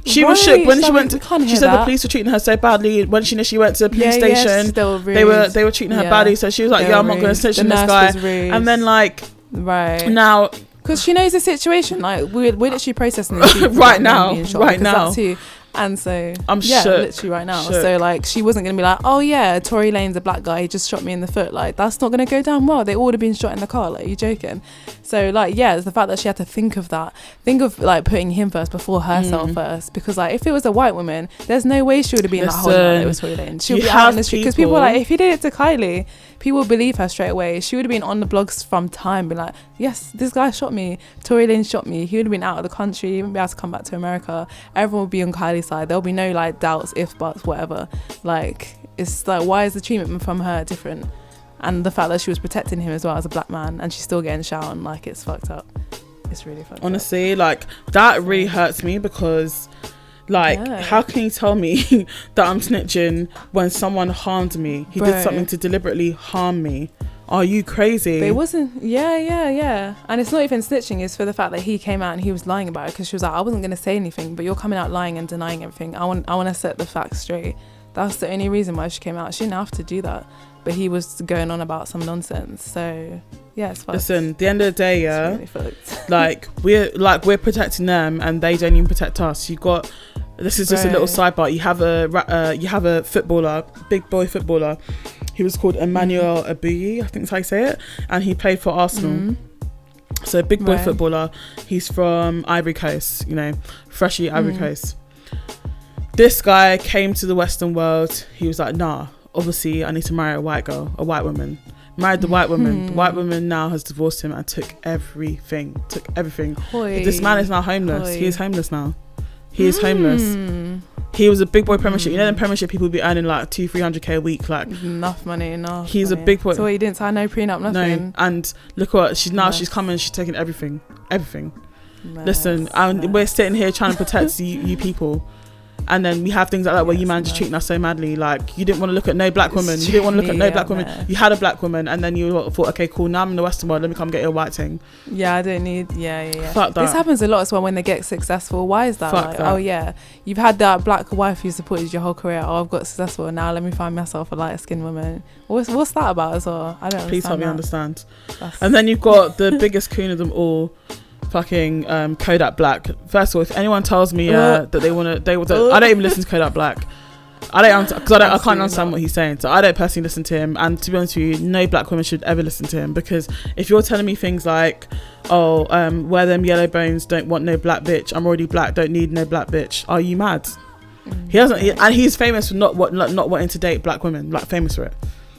She was shook when she went to, she said the police were treating her so badly when she went to the police station. They were treating her badly, so she was like, I'm not going to snitch on this guy. And then like, now, because she knows the situation, like we're literally processing this right now. And so I'm shook. Literally right now. Shook. So like, she wasn't gonna be like, oh yeah, Tory Lane's a black guy, he just shot me in the foot. Like, that's not gonna go down well. They all would have been shot in the car. Like, you joking? So like, yeah, it's the fact that she had to think of like putting him first before herself first. Because like, if it was a white woman, there's no way she would have been like, hold on, it was Tory Lane. She'll be out in the street, because people are like, if you did it to Kylie, people would believe her straight away. She would have been on the blogs from time, being like, yes, this guy shot me, Tory Lane shot me. He would have been out of the country, he wouldn't be able to come back to America. Everyone would be on Kylie's side. There'll be no like doubts, if, buts, whatever. Like, it's like, why is the treatment from her different? And the fact that she was protecting him as well as a black man, and she's still getting shot on, like, it's fucked up. It's really fucked honestly up. Like, that really hurts me, because like, how can you tell me that I'm snitching when someone harmed me? He did something to deliberately harm me. Are you crazy? But it wasn't. Yeah. And it's not even snitching. It's for the fact that he came out and he was lying about it, because she was like, I wasn't going to say anything, but you're coming out lying and denying everything. I want to set the facts straight. That's the only reason why she came out. She didn't have to do that, but he was going on about some nonsense. So yeah, it's fucked. Listen, at the end of the day, really like we're protecting them, and they don't even protect us. This is just a little sidebar. You have a footballer, big boy footballer. He was called Emmanuel Abuyi, I think that's how you say it, and he played for Arsenal. So big boy footballer. He's from Ivory Coast, freshy Ivory Coast. This guy came to the Western world. He was like, nah, obviously I need to marry a white girl, a white woman. Married the white woman. The white woman now has divorced him and took everything. Hoi. This man is now homeless. He is homeless now. He is homeless. He was a big boy Premiership. You know, in Premiership, people be earning like 200-300k a week. Like, enough money. He's a big boy. So he didn't sign no prenup, nothing. No, and look what she's coming. She's taking everything. Listen, and we're sitting here trying to protect you people. And then we have things like that where you man just treating us so madly. Like, you didn't want to look at no black woman. You didn't want to look at no black woman. You had a black woman, and then you thought, okay, cool, now I'm in the Western world, let me come get your white thing. Yeah, I don't need. Yeah. Fuck that. This happens a lot as well when they get successful. Why is that? Fuck that. Oh yeah, you've had that black wife who supported your whole career. Oh, I've got successful now. Let me find myself a light skinned woman. What's that about as well? I don't. Please help me understand. And then you've got the biggest coon of them all. Fucking Kodak Black. First of all, if anyone tells me that I don't even listen to Kodak Black. I can't understand what he's saying. So I don't personally listen to him. And to be honest with you, no black woman should ever listen to him, because if you're telling me things like, wear them yellow bones, don't want no black bitch, I'm already black, don't need no black bitch, are you mad? He doesn't, and he's famous for not wanting to date black women. Like, famous for it.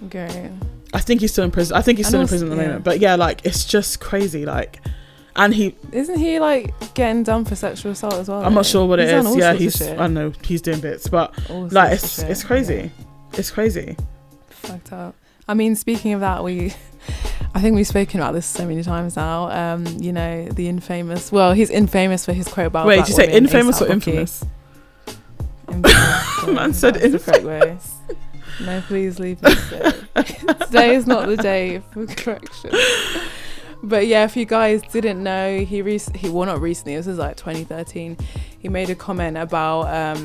Okay. I think he's still in prison. In the moment. But yeah, like, it's just crazy. Like. And isn't he like getting done for sexual assault as well? I'm not sure what it is. Yeah, I don't know. He's doing bits, but like, it's crazy. Yeah. It's crazy. Fucked up. I mean, speaking of that, I think we've spoken about this so many times now. The infamous. Well, he's infamous for his quote about. Wait, did you say infamous or infamous? Man said infamous. No, please leave me. Today is not the day for correction. But yeah, if you guys didn't know, not recently, this was like 2013, he made a comment about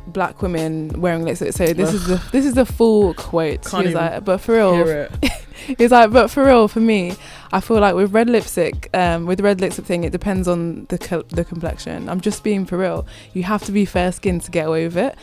black women wearing lipstick. So this is the full quote. He was like, but for real, he's like, but for real, for me, I feel like with red lipstick thing, it depends on the complexion. I'm just being for real. You have to be fair skinned to get away with it.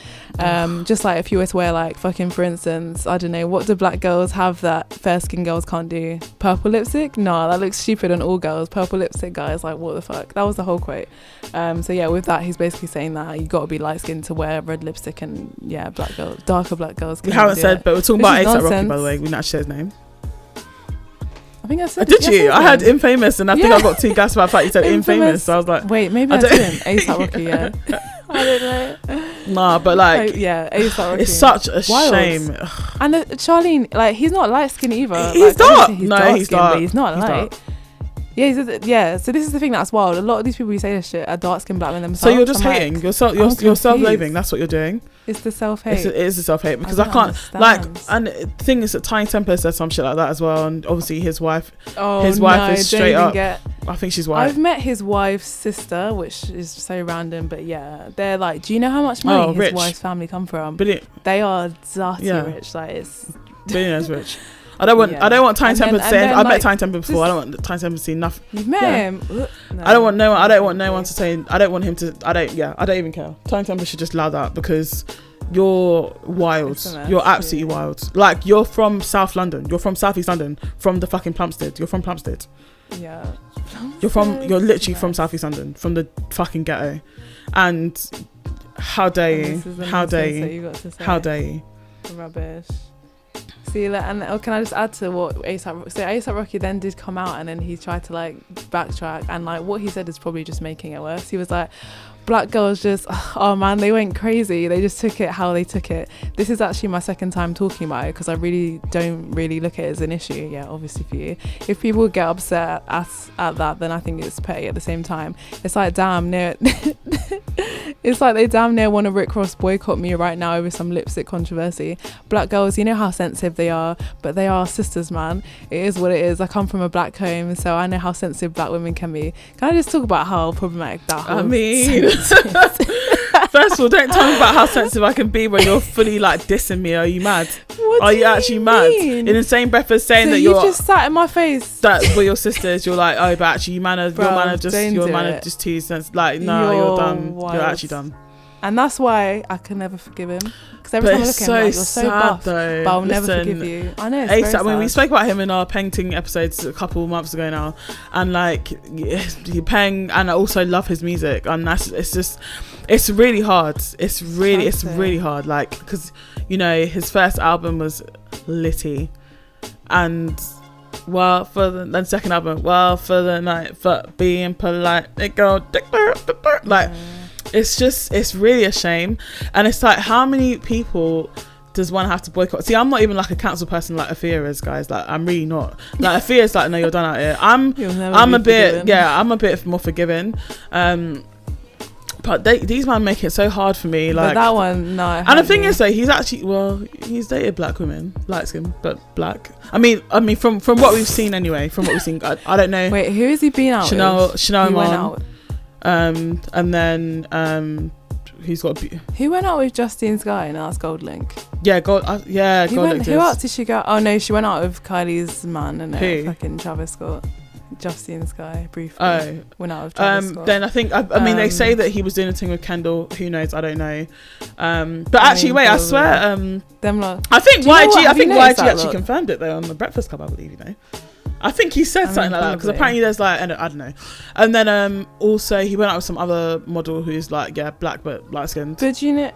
Just like if you were to wear like fucking, for instance, I don't know, what do black girls have that fair skinned girls can't do? Purple lipstick? No, that looks stupid on all girls. Purple lipstick guys, like, what the fuck? That was the whole quote. So yeah, with that, he's basically saying that you got to be light skinned to wear red lipstick, and yeah, darker black girls. We haven't said, but we're talking about A$AP Rocky, by the way. We not share his name. I think I said. Did you? I had infamous, and I think I got too gassed about the fact you said infamous. So I was like, wait, maybe I didn't. A$AP Rocky, yeah. I don't know. Nah, but like, A$AP Rocky. It's such a shame. And Charlene, like, he's not light skinned either. He's dark. He's dark. But he's not light. Yeah, so this is the thing that's wild. A lot of these people who say this shit are dark-skinned black men themselves. So you're just hating. Like, you're self-loathing. That's what you're doing. It's the self-hate. It is the self-hate, because I can't understand. Like, and the thing is that Tiny Temper said some shit like that as well, and obviously his wife is straight up. I think she's white. I've met his wife's sister, which is so random, but yeah, they're like, do you know how much money his wife's family come from? They are dirty rich. Like, it's billionaires rich. I don't want Tiny Temper to say. I've met Tiny Temper before. I don't want Tiny Temper to see nothing. You've met him. No. I don't want no one to say. I don't want him to. I don't even care. Tiny Temper should just allow that, because you're wild. You're absolutely wild. Like, you're from South London. You're from South East London. From the fucking Plumstead. You're from Plumstead. Yeah. You're literally from South East London, from the fucking ghetto. And how dare you? How dare you? How dare you? Rubbish. See, and can I just add to what ASAP Rocky then did come out, and then he tried to like backtrack, and like what he said is probably just making it worse. He was like, black girls just, oh man, they went crazy. They just took it how they took it. This is actually my second time talking about it, because I really don't really look at it as an issue. Yeah, obviously for you. If people get upset at that, then I think it's petty at the same time. It's like, damn near, it's like they damn near want to Rick Ross boycott me right now over some lipstick controversy. Black girls, you know how sensitive they are, but they are sisters, man. It is what it is. I come from a black home, so I know how sensitive black women can be. Can I just talk about how problematic that whole first of all, don't tell me about how sensitive I can be when you're fully like dissing me. Are you mad? Are you actually mad? In the same breath as saying that you're just sat in my face that we're your sisters, you're like, oh, but actually your man are just too sensitive. Like, no, you're done. Wild. You're actually done. And that's why I can never forgive him, because every time I look at him, like, you're so buff, but I'll never forgive you. I know, it's ASAP, when we spoke about him in our painting episodes a couple months ago now, and like he peng, and I also love his music, and it's really hard. It's really hard, like, because you know his first album was Litty, and for the second album, for the night, for being polite, it go like. It's really a shame. And it's like, how many people does one have to boycott? See, I'm not even like a cancel person like Afia is, guys. Like, I'm really not. Like, Afia is like, no, you're done out here. I'm a bit more forgiving. But these men make it so hard for me. Like, but that one, no. And the thing is, though, he's dated black women, light skin, but black. I mean, from what we've seen anyway, I don't know. Wait, who has he been out with? Chanel Iman. And then he's got who went out with Justine Skye, and that's Gold Link. Gold Link. Who else did she go? Oh no, she went out with Kylie's man, and fucking Travis Scott. Justine Skye briefly went out with Travis Scott. Then I mean they say that he was doing a thing with Kendall. Who knows? I don't know. But actually, wait, I swear. I think YG actually confirmed it though on the Breakfast Club, I believe. You know. I think he said something like that, because apparently there's like, I don't know. And then also he went out with some other model who's like, black but light skinned. But you know,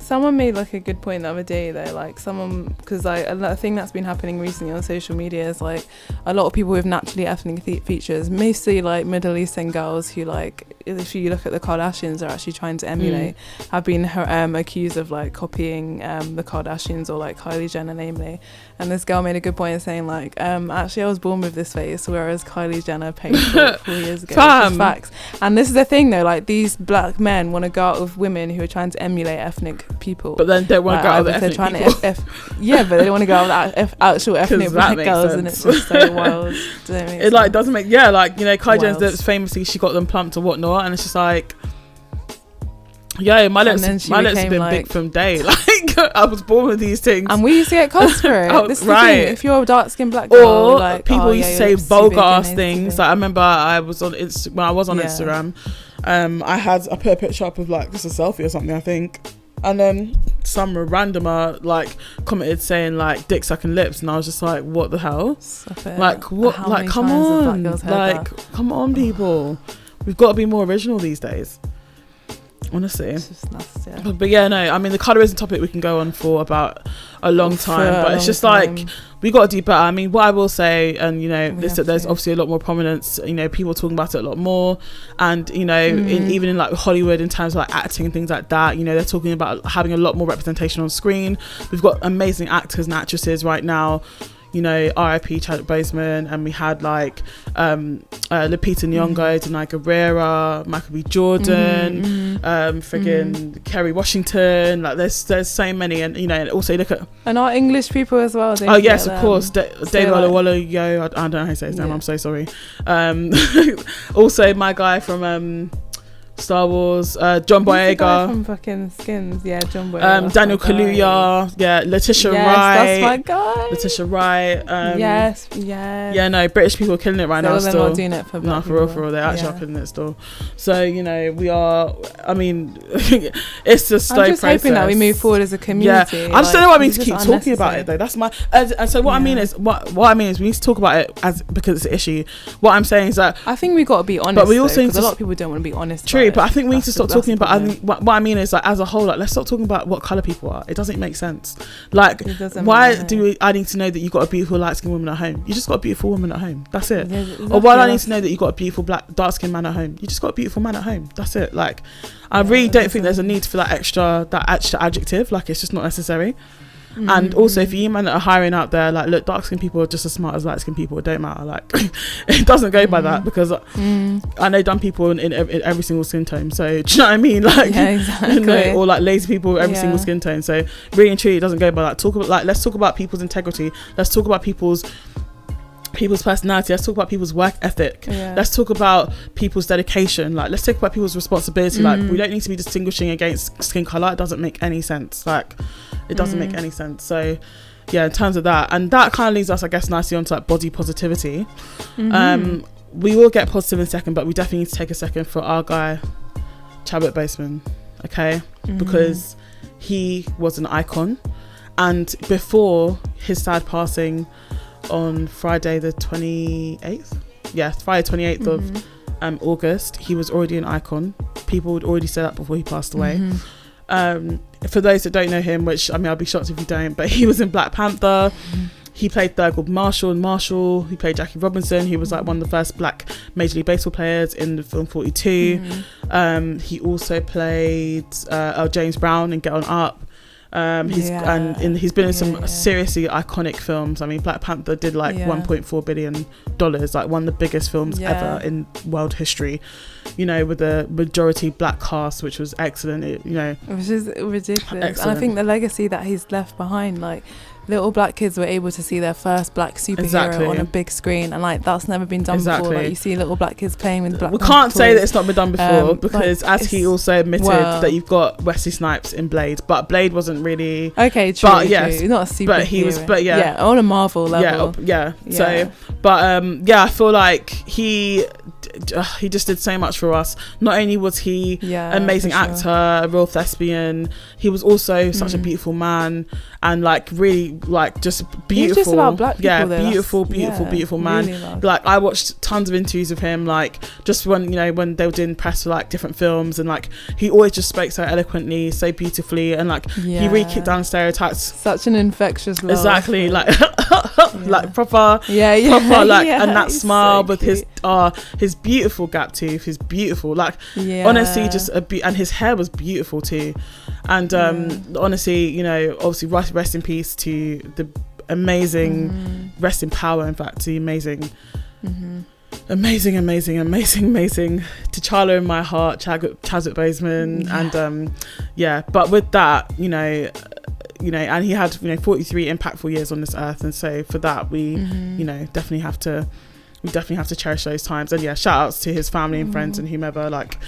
someone made like a good point the other day though, like because like a thing that's been happening recently on social media is like a lot of people with naturally ethnic features, mostly like Middle Eastern girls who, like, if you look at the Kardashians, are actually trying to emulate, have been accused of like copying the Kardashians, or like Kylie Jenner namely. And this girl made a good point saying like, actually I was born with this face, whereas Kylie Jenner painted it 4 years ago. Which is facts. And this is the thing though, like these black men want to go out with women who are trying to emulate ethnic people, but then they want to go out with ethnic people. But they don't want to go out with actual ethnic black girls, and it's just so wild. Doesn't make like, you know, Kylie Jenner famously, she got them plumped or whatnot, and it's just like, my lips have been big from day. Like, I was born with these things, and we used to get cussed for it. This is the thing. If you're a dark skinned black girl, or like, people used to say vulgar ass things. Like, I remember I was on Instagram. I put a picture up of like just a selfie or something, I think, and then some randomer like commented saying like dick sucking lips, and I was just like, what the hell? Like, what? Like, come on, like, come on, people. We've got to be more original these days. Honestly, it's just nasty. But yeah, no, I mean the colorism topic we can go on for about a long time, but it's just like we got to do better. I mean, what I will say, and you know, there's obviously a lot more prominence. You know, people talking about it a lot more, and you know, even in like Hollywood, in terms of like acting and things like that, you know, they're talking about having a lot more representation on screen. We've got amazing actors and actresses right now. you know, R.I.P. Chadwick Boseman, and we had like Lupita Nyong'o, Denai Guerrera, Michael B. Jordan, Kerry Washington. Like there's so many, and you know, and also look at our English people as well. Oh yes, of course, Dave Olawale. I don't know how to say his name. I'm so sorry. Also my guy from Star Wars, John Boyega from fucking Skins, John Boyega, Daniel Kaluuya, Letitia Wright, that's my guy. Letitia Wright, yes. Yeah, no, British people are killing it right now. They're still not doing it for real, they actually are killing it still. So you know, we are. I mean, it's a slow process. I'm just hoping that we move forward as a community. Yeah, I just don't know what I mean to keep talking about it though. That's my. And so what I mean is what I mean is we need to talk about it because it's an issue. What I'm saying is that I think we got to be honest. But we also need to, a lot of people don't want to be honest. True, but I think we need to stop talking about. What I mean is like as a whole, like let's stop talking about what colour people are. It doesn't make sense. Like why do I need to know that you've got a beautiful light skinned woman at home? You just got a beautiful woman at home. That's it. Exactly. Or why do I need to know that you've got a beautiful dark skinned man at home? You just got a beautiful man at home. That's it. Like I really don't think there's a need for that extra adjective. Like it's just not necessary. And also if you men that are hiring out there, like look, dark skinned people are just as smart as light skinned people. It don't matter. Like it doesn't go by that, because I know dumb people in every single skin tone. So do you know what I mean? Like exactly. You know, or like lazy people every single skin tone. So really and truly it doesn't go by that. Let's talk about people's integrity. Let's talk about people's personality. Let's talk about people's work ethic. Let's talk about people's dedication. Like let's talk about people's responsibility. Like we don't need to be distinguishing against skin color. It doesn't make any sense. Like it doesn't make any sense. So yeah, in terms of that, and that kind of leads us, I guess, nicely onto like body positivity. We will get positive in a second, but we definitely need to take a second for our guy Chadwick Boseman, okay? Because he was an icon, and before his sad passing on Friday the 28th, Friday 28th of August, he was already an icon. People would already say that before he passed away. For those that don't know him, which I mean I'll be shocked if you don't, but he was in Black Panther. He played Thurgood Marshall in Marshall. He played Jackie Robinson. He was like one of the first black Major League Baseball players in the film 42. He also played James Brown in Get On Up. He's been in some seriously iconic films. I mean, Black Panther did like $1.4 billion, like one of the biggest films ever in world history, you know, with a majority black cast, which was excellent. Which is ridiculous. Excellent. And I think the legacy that he's left behind, like little black kids were able to see their first black superhero on a big screen, and like that's never been done before. Like you see little black kids playing with black. We can't say that it's not been done before, because as he also admitted that you've got Wesley Snipes in Blade, but Blade wasn't really true. But yes, true. Not a superhero. But he was, on a Marvel level. So, but I feel like he just did so much for us. Not only was he amazing actor, a real thespian, he was also such a beautiful man, and like really like just beautiful. He's just about black people, beautiful man. Really like I watched tons of interviews of him, like just when they were doing press for like different films, and like he always just spoke so eloquently, so beautifully, and like he really kicked down stereotypes. Such an infectious love. Exactly, like like proper like, and that smile so with his beautiful gap tooth, his beautiful, like honestly just and his hair was beautiful too. And honestly, obviously rest in peace to the amazing, rest in power in fact, to the amazing amazing T'Challa in my heart, Chadwick Boseman. And but with that, and he had 43 impactful years on this earth, and so for that we definitely have to cherish those times. And shout outs to his family and friends and whomever, like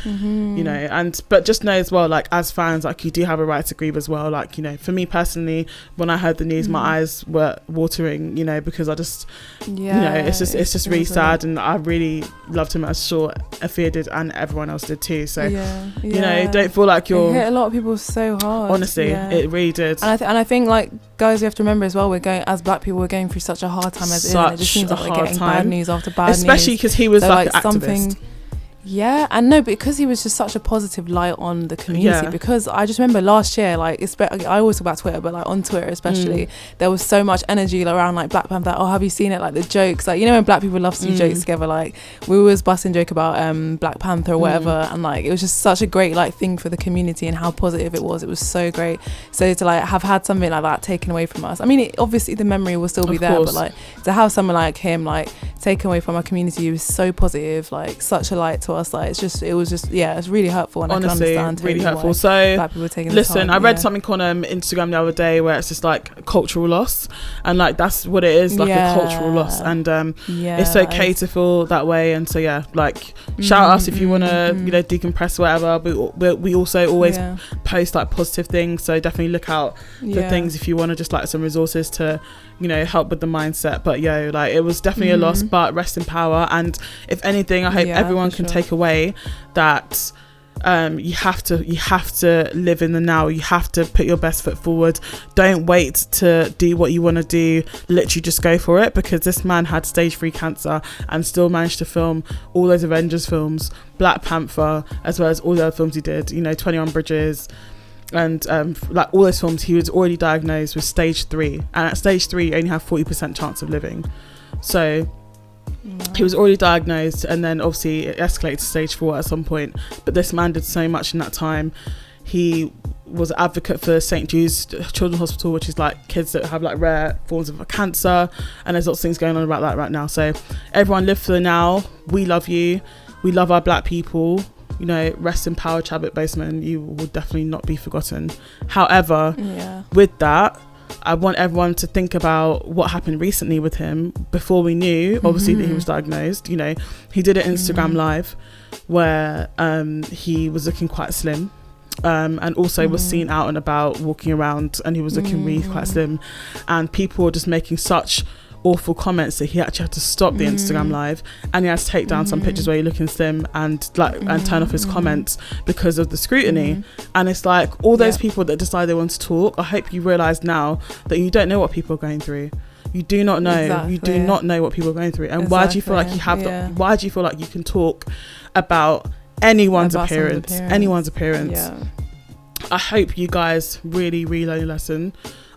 but just know as well, like as fans, like you do have a right to grieve as well. Like for me personally, when I heard the news, my eyes were watering, because I just it's just really sad, and I really loved him, as sure Afia did and everyone else did too. So don't feel like you're, it hit a lot of people so hard, honestly. It really did. And I think like guys, we have to remember as well, as black people, we're going through such a hard time as it is. It just seems like we're getting bad news after bad news, especially because he was like an activist. Yeah, and no, because he was just such a positive light on the community. Because I just remember last year, like, I always talk about Twitter, but like on Twitter especially, there was so much energy around like Black Panther. Oh, have you seen it? Like the jokes, like, you know, when black people love to do jokes together, like we always bust and joke about Black Panther or whatever, and like it was just such a great like thing for the community and how positive it was. It was so great. So to like have had something like that taken away from us, I mean, obviously the memory will still be there, but like to have someone like him like taken away from our community, he was so positive, like such a light to us. Like it was just it's really hurtful, and honestly, I can understand really hurtful. So black people taking listen, I read something on Instagram the other day where it's just like cultural loss, and like that's what it is, like a cultural loss, and it's okay to feel that way. And so like shout us if you want to you know, decompress or whatever. We also always post like positive things, so definitely look out for things if you want to just like some resources to, you know, help with the mindset. But like it was definitely a loss, but rest in power. And if anything, I hope everyone can take away that you have to live in the now. You have to put your best foot forward. Don't wait to do what you want to do. Literally just go for it, because this man had stage 3 cancer and still managed to film all those Avengers films, Black Panther, as well as all the other films he did, you know, 21 Bridges, and like all those films. He was already diagnosed with stage 3, and at stage 3 you only have 40% chance of living. So he was already diagnosed, and then obviously it escalated to stage 4 at some point. But this man did so much in that time. He was an advocate for St. Jude's Children's Hospital, which is like kids that have like rare forms of cancer, and there's lots of things going on about that right now. So everyone, live for the now. We love you. We love our black people. You know, rest in power, Chadwick Boseman. You will definitely not be forgotten. However, with that, I want everyone to think about what happened recently with him before we knew, obviously, that he was diagnosed. You know, he did an Instagram live where he was looking quite slim, and also was seen out and about walking around, and he was looking really quite slim, and people were just making such awful comments that he actually had to stop the Instagram live, and he had to take down some pictures where you're looking slim and like and turn off his comments because of the scrutiny. And it's like all those people that decide they want to talk, I hope you realize now that you don't know what people are going through. You do not know. You do not know what people are going through. And why do you feel like you have why do you feel like you can talk about anyone's appearance? I hope you guys really learn your lesson.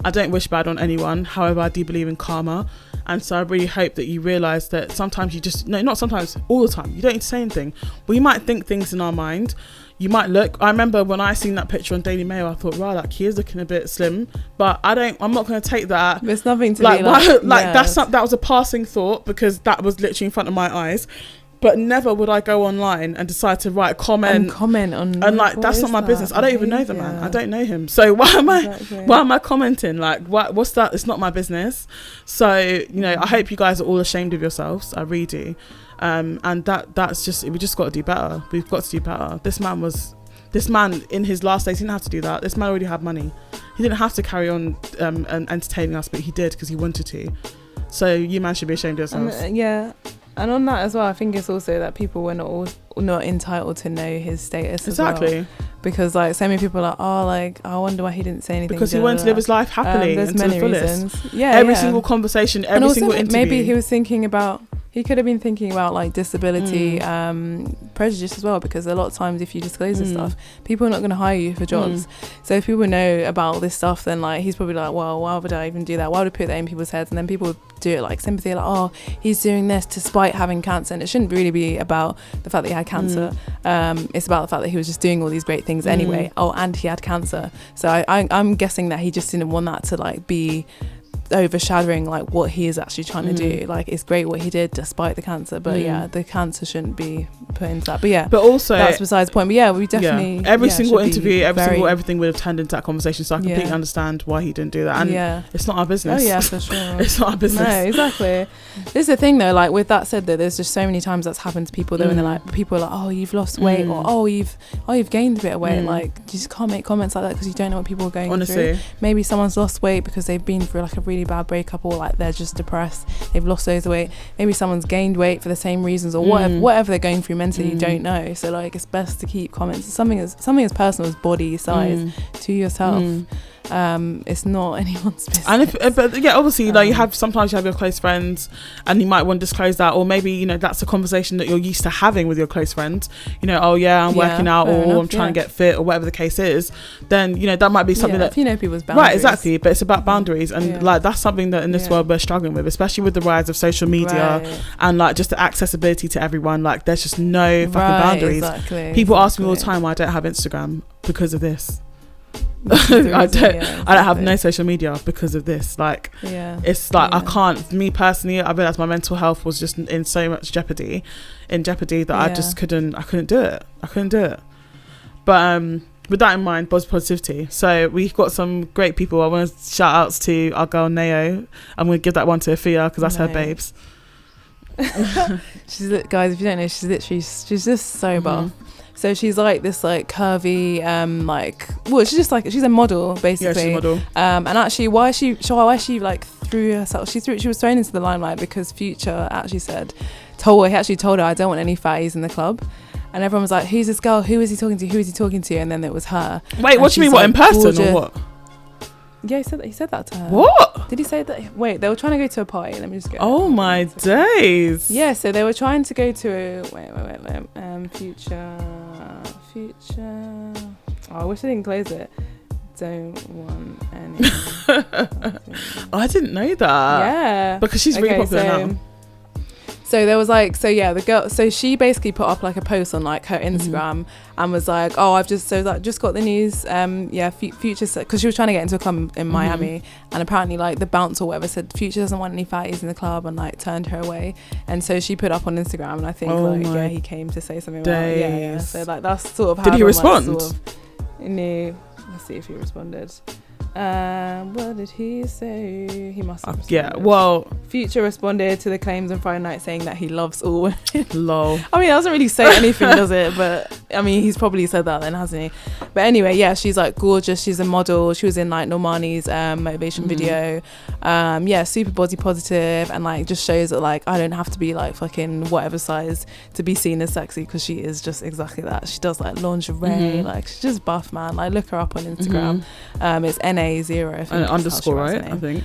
I don't wish bad on anyone. However, I do believe in karma. And so I really hope that you realise that sometimes you just, no, not sometimes, all the time, you don't need to say anything. We might think things in our mind. You might look, I remember when I seen that picture on Daily Mail, I thought, wow, like he is looking a bit slim. But I'm not going to take that. There's nothing to like, that was a passing thought, because that was literally in front of my eyes. But never would I go online and decide to write a comment on, and like that's not my business. I don't even know the man. I don't know him. So why am I commenting? Like what's that? It's not my business. So you know, I hope you guys are all ashamed of yourselves. I really do. And that's just, we just got to do better. We've got to do better. This man in his last days, he didn't have to do that. This man already had money. He didn't have to carry on and entertaining us, but he did because he wanted to. So you man should be ashamed of yourselves. And on that as well, I think it's also that people were not entitled to know his status exactly as well. Because like so many people are like, oh, like I wonder why he didn't say anything, because he wanted to live his life happily there's and to many the fullest. reasons. Every single conversation, every single interview. Maybe he was thinking about, he could have been thinking about like disability prejudice as well, because a lot of times if you disclose this stuff, people are not going to hire you for jobs. So if people know about this stuff, then like he's probably like, well, why would I even do that? Why would I put that in people's heads? And then people would do it like sympathy, like, oh, he's doing this despite having cancer. And it shouldn't really be about the fact that he had cancer. It's about the fact that he was just doing all these great things anyway. Oh, and he had cancer. So I'm guessing that he just didn't want that to like be overshadowing like what he is actually trying to do. Like it's great what he did despite the cancer, but the cancer shouldn't be put into that. But also that's besides the point. But we definitely every single interview, everything would have turned into that conversation. So I completely understand why he didn't do that. And it's not our business. Oh yeah, for sure. It's not our business. No, exactly. This is the thing though, like with that said, though, there's just so many times that's happened to people though, when they're like, people are like, oh, you've lost weight, or oh, you've gained a bit of weight. Like you just can't make comments like that because you don't know what people are going through. Maybe someone's lost weight because they've been through like a really bad breakup, or like they're just depressed, they've lost loads of weight. Maybe someone's gained weight for the same reasons, or whatever they're going through mentally. You don't know. So like it's best to keep comments something as personal as body size to yourself. it's not anyone's business. And but yeah, obviously, like sometimes you have your close friends, and you might want to disclose that, or maybe, you know, that's a conversation that you're used to having with your close friends. You know, oh yeah, I'm working out, or I'm trying to get fit, or whatever the case is. Then, you know, that might be something that, if you know people's boundaries. Right, exactly. But it's about boundaries, and like that's something that in this world we're struggling with, especially with the rise of social media and like just the accessibility to everyone. Like there's just no fucking boundaries. People ask me all the time why I don't have Instagram because of this. I don't have no social media because of this. Like it's like I can't, me personally, I realized my mental health was just in so much jeopardy that I just couldn't do it. But with that in mind, positivity. So we've got some great people. I want to shout outs to our girl Neo. I'm going to give that one to Afia because that's her babes. Guys, if you don't know, she's just so buff. So she's like this like curvy she's a model basically. Yeah, she's a model. And actually why she like threw herself, she was thrown into the limelight because Future actually told her, I don't want any fatties in the club. And everyone was like, who's this girl? Who is he talking to? And then it was her. Wait, what do you mean? What, in person or what? Yeah, he said that to her. What? Did he say that? Wait, they were trying to go to a party. Let me just go. Oh my days. Yeah, so they were trying to go to Future. Oh, I wish I didn't close it. Don't want any. I didn't know that. Yeah. Because she's really popular now. So there was like, the girl, so she basically put up like a post on like her Instagram and was like, oh, I've just got the news. Future said, because she was trying to get into a club in Miami, and apparently like the bouncer or whatever said Future doesn't want any fatties in the club, and like turned her away. And so she put up on Instagram, and I think he came to say something about it. Yeah. So like that's sort of how. Did he respond? No, let's see if he responded. What did he say? He must have responded. Well, Future responded to the claims on Friday night saying that he loves all women. Lol. I mean, it doesn't really say anything, does it? But I mean, he's probably said that then, hasn't he? But anyway, yeah, she's like gorgeous. She's a model. She was in like Normani's motivation video. Super body positive, and like just shows that like I don't have to be like fucking whatever size to be seen as sexy, because she is just exactly that. She does like lingerie, like she's just buff, man. Like look her up on Instagram. It's NA0 underscore, right? I think.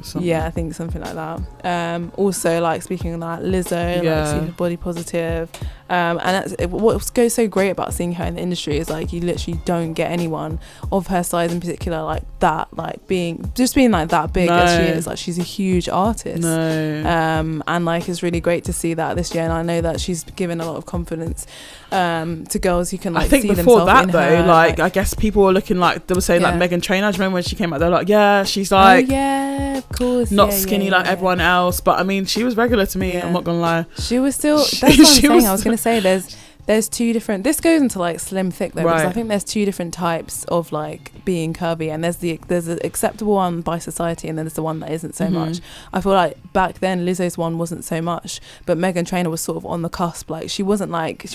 Something. Yeah, I think something like that. Also, like speaking of that, Lizzo, like super body positive. And what goes so great about seeing her in the industry is like you literally don't get anyone of her size in particular like that, like being like that big as she is. Like she's a huge artist. And like it's really great to see that this year, and I know that she's given a lot of confidence to girls who can like. I think see before that though, her, like I guess people were looking like they were saying like Meghan Trainor. I remember when she came out, they're like, yeah, she's like, of course, not skinny like everyone else, but I mean, she was regular to me. I'm not gonna lie. She was still. That's what I'm saying. I was gonna say there's two different. This goes into like slim thick though, because I think there's two different types of like being curvy, and there's the acceptable one by society, and then there's the one that isn't so much. I feel like back then Lizzo's one wasn't so much, but Meghan Trainor was sort of on the cusp. Like she wasn't like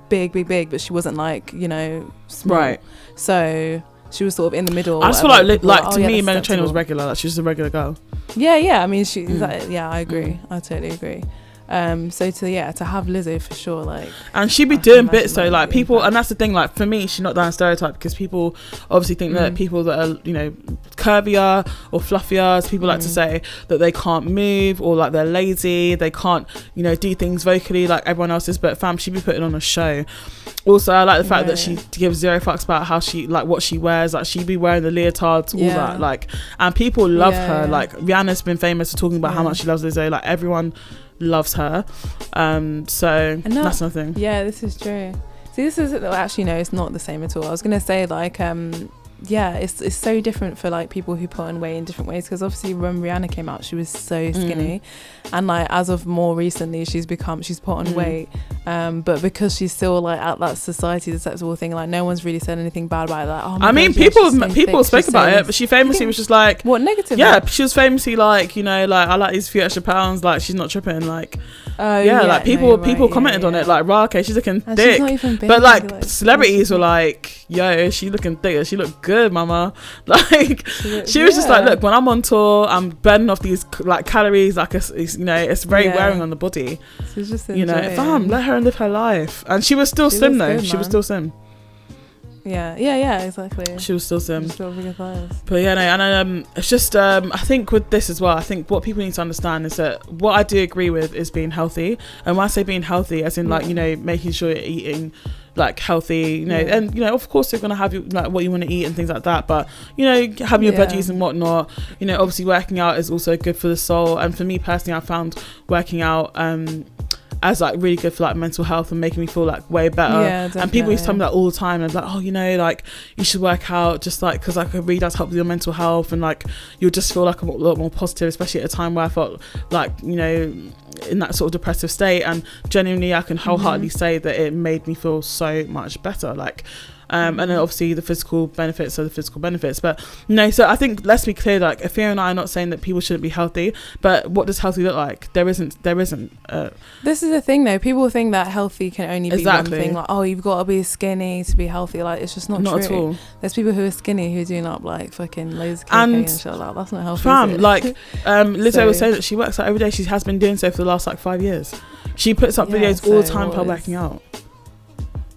big, but she wasn't like, you know, small. Right. So she was sort of in the middle. I just feel like to me, Meghan Trainor was regular. Like she was a regular girl. Yeah. I mean, I agree. I totally agree. So to have Lizzo for sure, like, and she'd be doing bits though, like people, and that's the thing, like for me she's not down stereotype, because people obviously think that people that are, you know, curvier or fluffier, as people like to say, that they can't move, or like they're lazy, they can't, you know, do things vocally like everyone else is. But fam, she'd be putting on a show. Also, I like the fact that she gives zero fucks about how she, like, what she wears. Like she'd be wearing the leotards, all that, like, and people love her. Like Rihanna's been famous for talking about how much she loves Lizzo. Like everyone loves her. So that's nothing. Yeah, this is true. See, this is actually no, it's not the same at all. I was gonna say like it's so different for like people who put on weight in different ways, because obviously when Rihanna came out she was so skinny, and like as of more recently she's put on weight, but because she's still like at that society, the acceptable thing, like no one's really said anything bad about it. Like, oh my God, people spoke about it, but she famously was just like, what, negative? Yeah, she was famously like, you know, like I like these few extra pounds, like she's not tripping, like like people commented on it like, rah, okay, she's looking thick, she's not even big, but like celebrities were like, yo, she looking thick, she looked good, mama. Like she was just like, look, when I'm on tour, I'm burning off these like calories, like it's you know, it's very wearing on the body. She's just you know, fam, let her live her life. And she was still slim though. She was still slim. Yeah, exactly. She was still slim. Bigger thighs. But yeah, no, and it's just I think with this as well, I think what people need to understand is that what I do agree with is being healthy. And when I say being healthy, as in like, you know, making sure you're eating like healthy, you know, and you know, of course you're gonna have like what you want to eat and things like that, but you know, having your veggies and whatnot, you know, obviously working out is also good for the soul. And for me personally, I found working out as like really good for like mental health and making me feel like way better. And people used to tell me that all the time, and like, oh, you know, like you should work out just like because like it really does help with your mental health, and like you'll just feel like a lot more positive, especially at a time where I felt like, you know, in that sort of depressive state. And genuinely I can wholeheartedly say that it made me feel so much better, like and then obviously the physical benefits are the physical benefits. But no, so I think let's be clear, like Afia and I are not saying that people shouldn't be healthy, but what does healthy look like? There isn't this is the thing though, people think that healthy can only be one thing, like, oh, you've got to be skinny to be healthy. Like, it's just not true at all. There's people who are skinny who are doing up like fucking loads of cocaine and shit like that. That's not healthy, fam. Like Lizzo was saying that she works out every day. She has been doing so for the last like 5 years. She puts up videos all the time of her working out.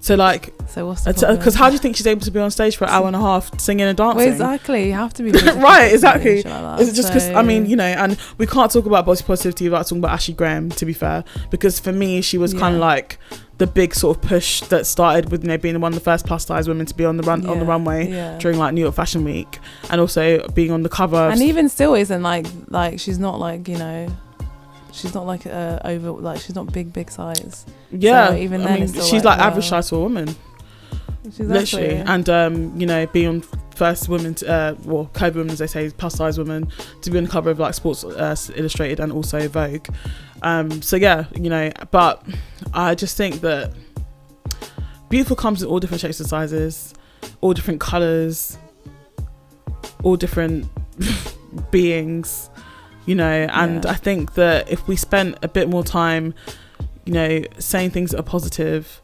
So like, what's the problem? Because how do you think she's able to be on stage for an hour and a half singing and dancing? Well, exactly, you have to be right, exactly. Like Is it just because I mean, you know, and we can't talk about body positivity without talking about Ashley Graham, to be fair, because for me she was kind of like the big sort of push that started with, you know, being one of the first plus size women to be on the runway during like New York Fashion Week, and also being on the cover and even still isn't like she's not like, you know, she's not like over, like she's not big size. So even then, I mean, she's like average size for a woman, literally. And you know, being on first women COVID women, as they say, plus size women, to be on the cover of like Sports Illustrated and also Vogue. So yeah, you know, but I just think that beautiful comes in all different shapes and sizes, all different colours, all different beings, you know. And I think that if we spent a bit more time, you know, saying things that are positive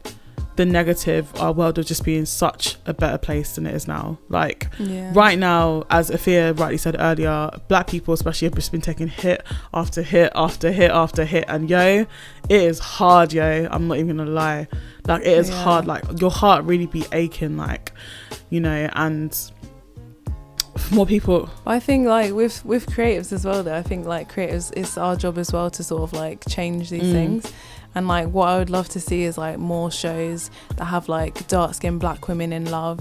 than negative, our world would just be in such a better place than it is now. Like right now, as Afia rightly said earlier, black people especially have just been taking hit after hit after hit after hit, and it is hard, I'm not even gonna lie, like it is hard, like your heart really be aching, like, you know. And more people, I think like with creatives as well though, I think like creatives, it's our job as well to sort of like change these things. And like what I would love to see is like more shows that have like dark skinned black women in love,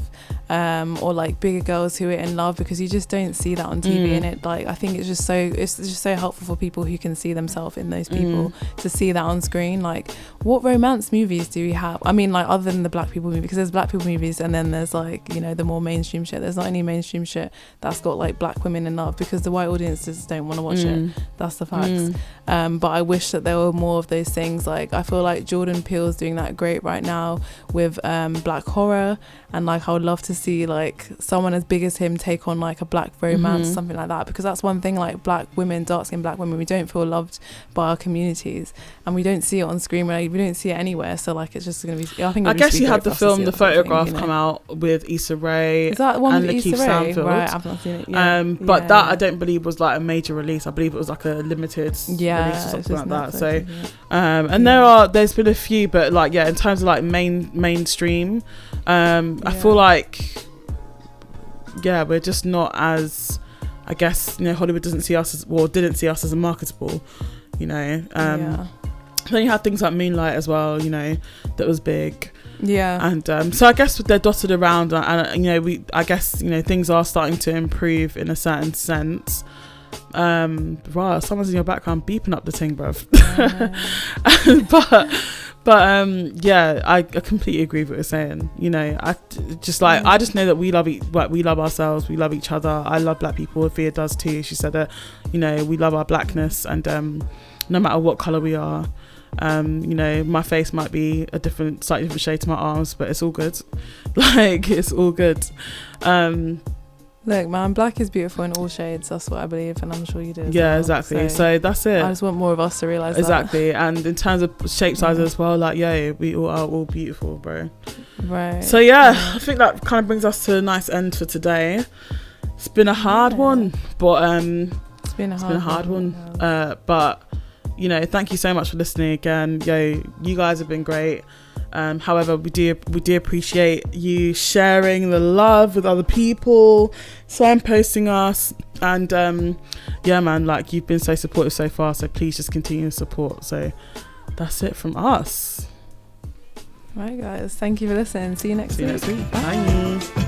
or like bigger girls who are in love, because you just don't see that on TV. And it, like, I think it's just so helpful for people who can see themselves in those people to see that on screen. Like, what romance movies do we have? I mean, like, other than the black people movie, because there's black people movies and then there's like, you know, the more mainstream shit. There's not any mainstream shit that's got like black women in love, because the white audiences don't want to watch it. That's the facts. But I wish that there were more of those things. Like, I feel like Jordan Peele's doing that great right now with black horror, and like I would love to see like someone as big as him take on like a black romance, something like that, because that's one thing, like black women, dark-skinned black women, we don't feel loved by our communities, and we don't see it on screen, we don't see it anywhere. So like, it's just gonna be, I guess you had the film The Photograph come out with Issa Rae. Is that the one and with Lakeith Issa Rae? Stanfield. Right, I've not seen it. But that I don't believe was like a major release. I believe it was like a limited release or something like that. So and there's been a few, but like in terms of like mainstream, I feel like we're just not as, I guess, you know, Hollywood didn't see us as a marketable, you know. Then you had things like Moonlight as well, you know, that was big. And so I guess they're dotted around, and you know, I guess, you know, things are starting to improve in a certain sense. Wow, someone's in your background beeping up the thing, bruv. but I completely agree with what you're saying. You know, I just know that we love ourselves, we love each other. I love black people. Afia does too. She said that, you know, we love our blackness, and no matter what colour we are. You know, my face might be slightly different shade to my arms, but it's all good. Like, it's all good. Look, man, black is beautiful in all shades. That's what I believe, and I'm sure you do as well. Exactly. So that's it. I just want more of us to realise exactly. And in terms of shape size as well, like, we all are all beautiful, bro. Right. So I think that kind of brings us to a nice end for today. It's been a hard one, but it's been a hard one. But you know, thank you so much for listening again. You guys have been great. However, we do appreciate you sharing the love with other people, signposting us, and yeah, man, like, you've been so supportive so far, so please just continue to support. So that's it from us. Right, guys, thank you for listening. See you next week. Bye.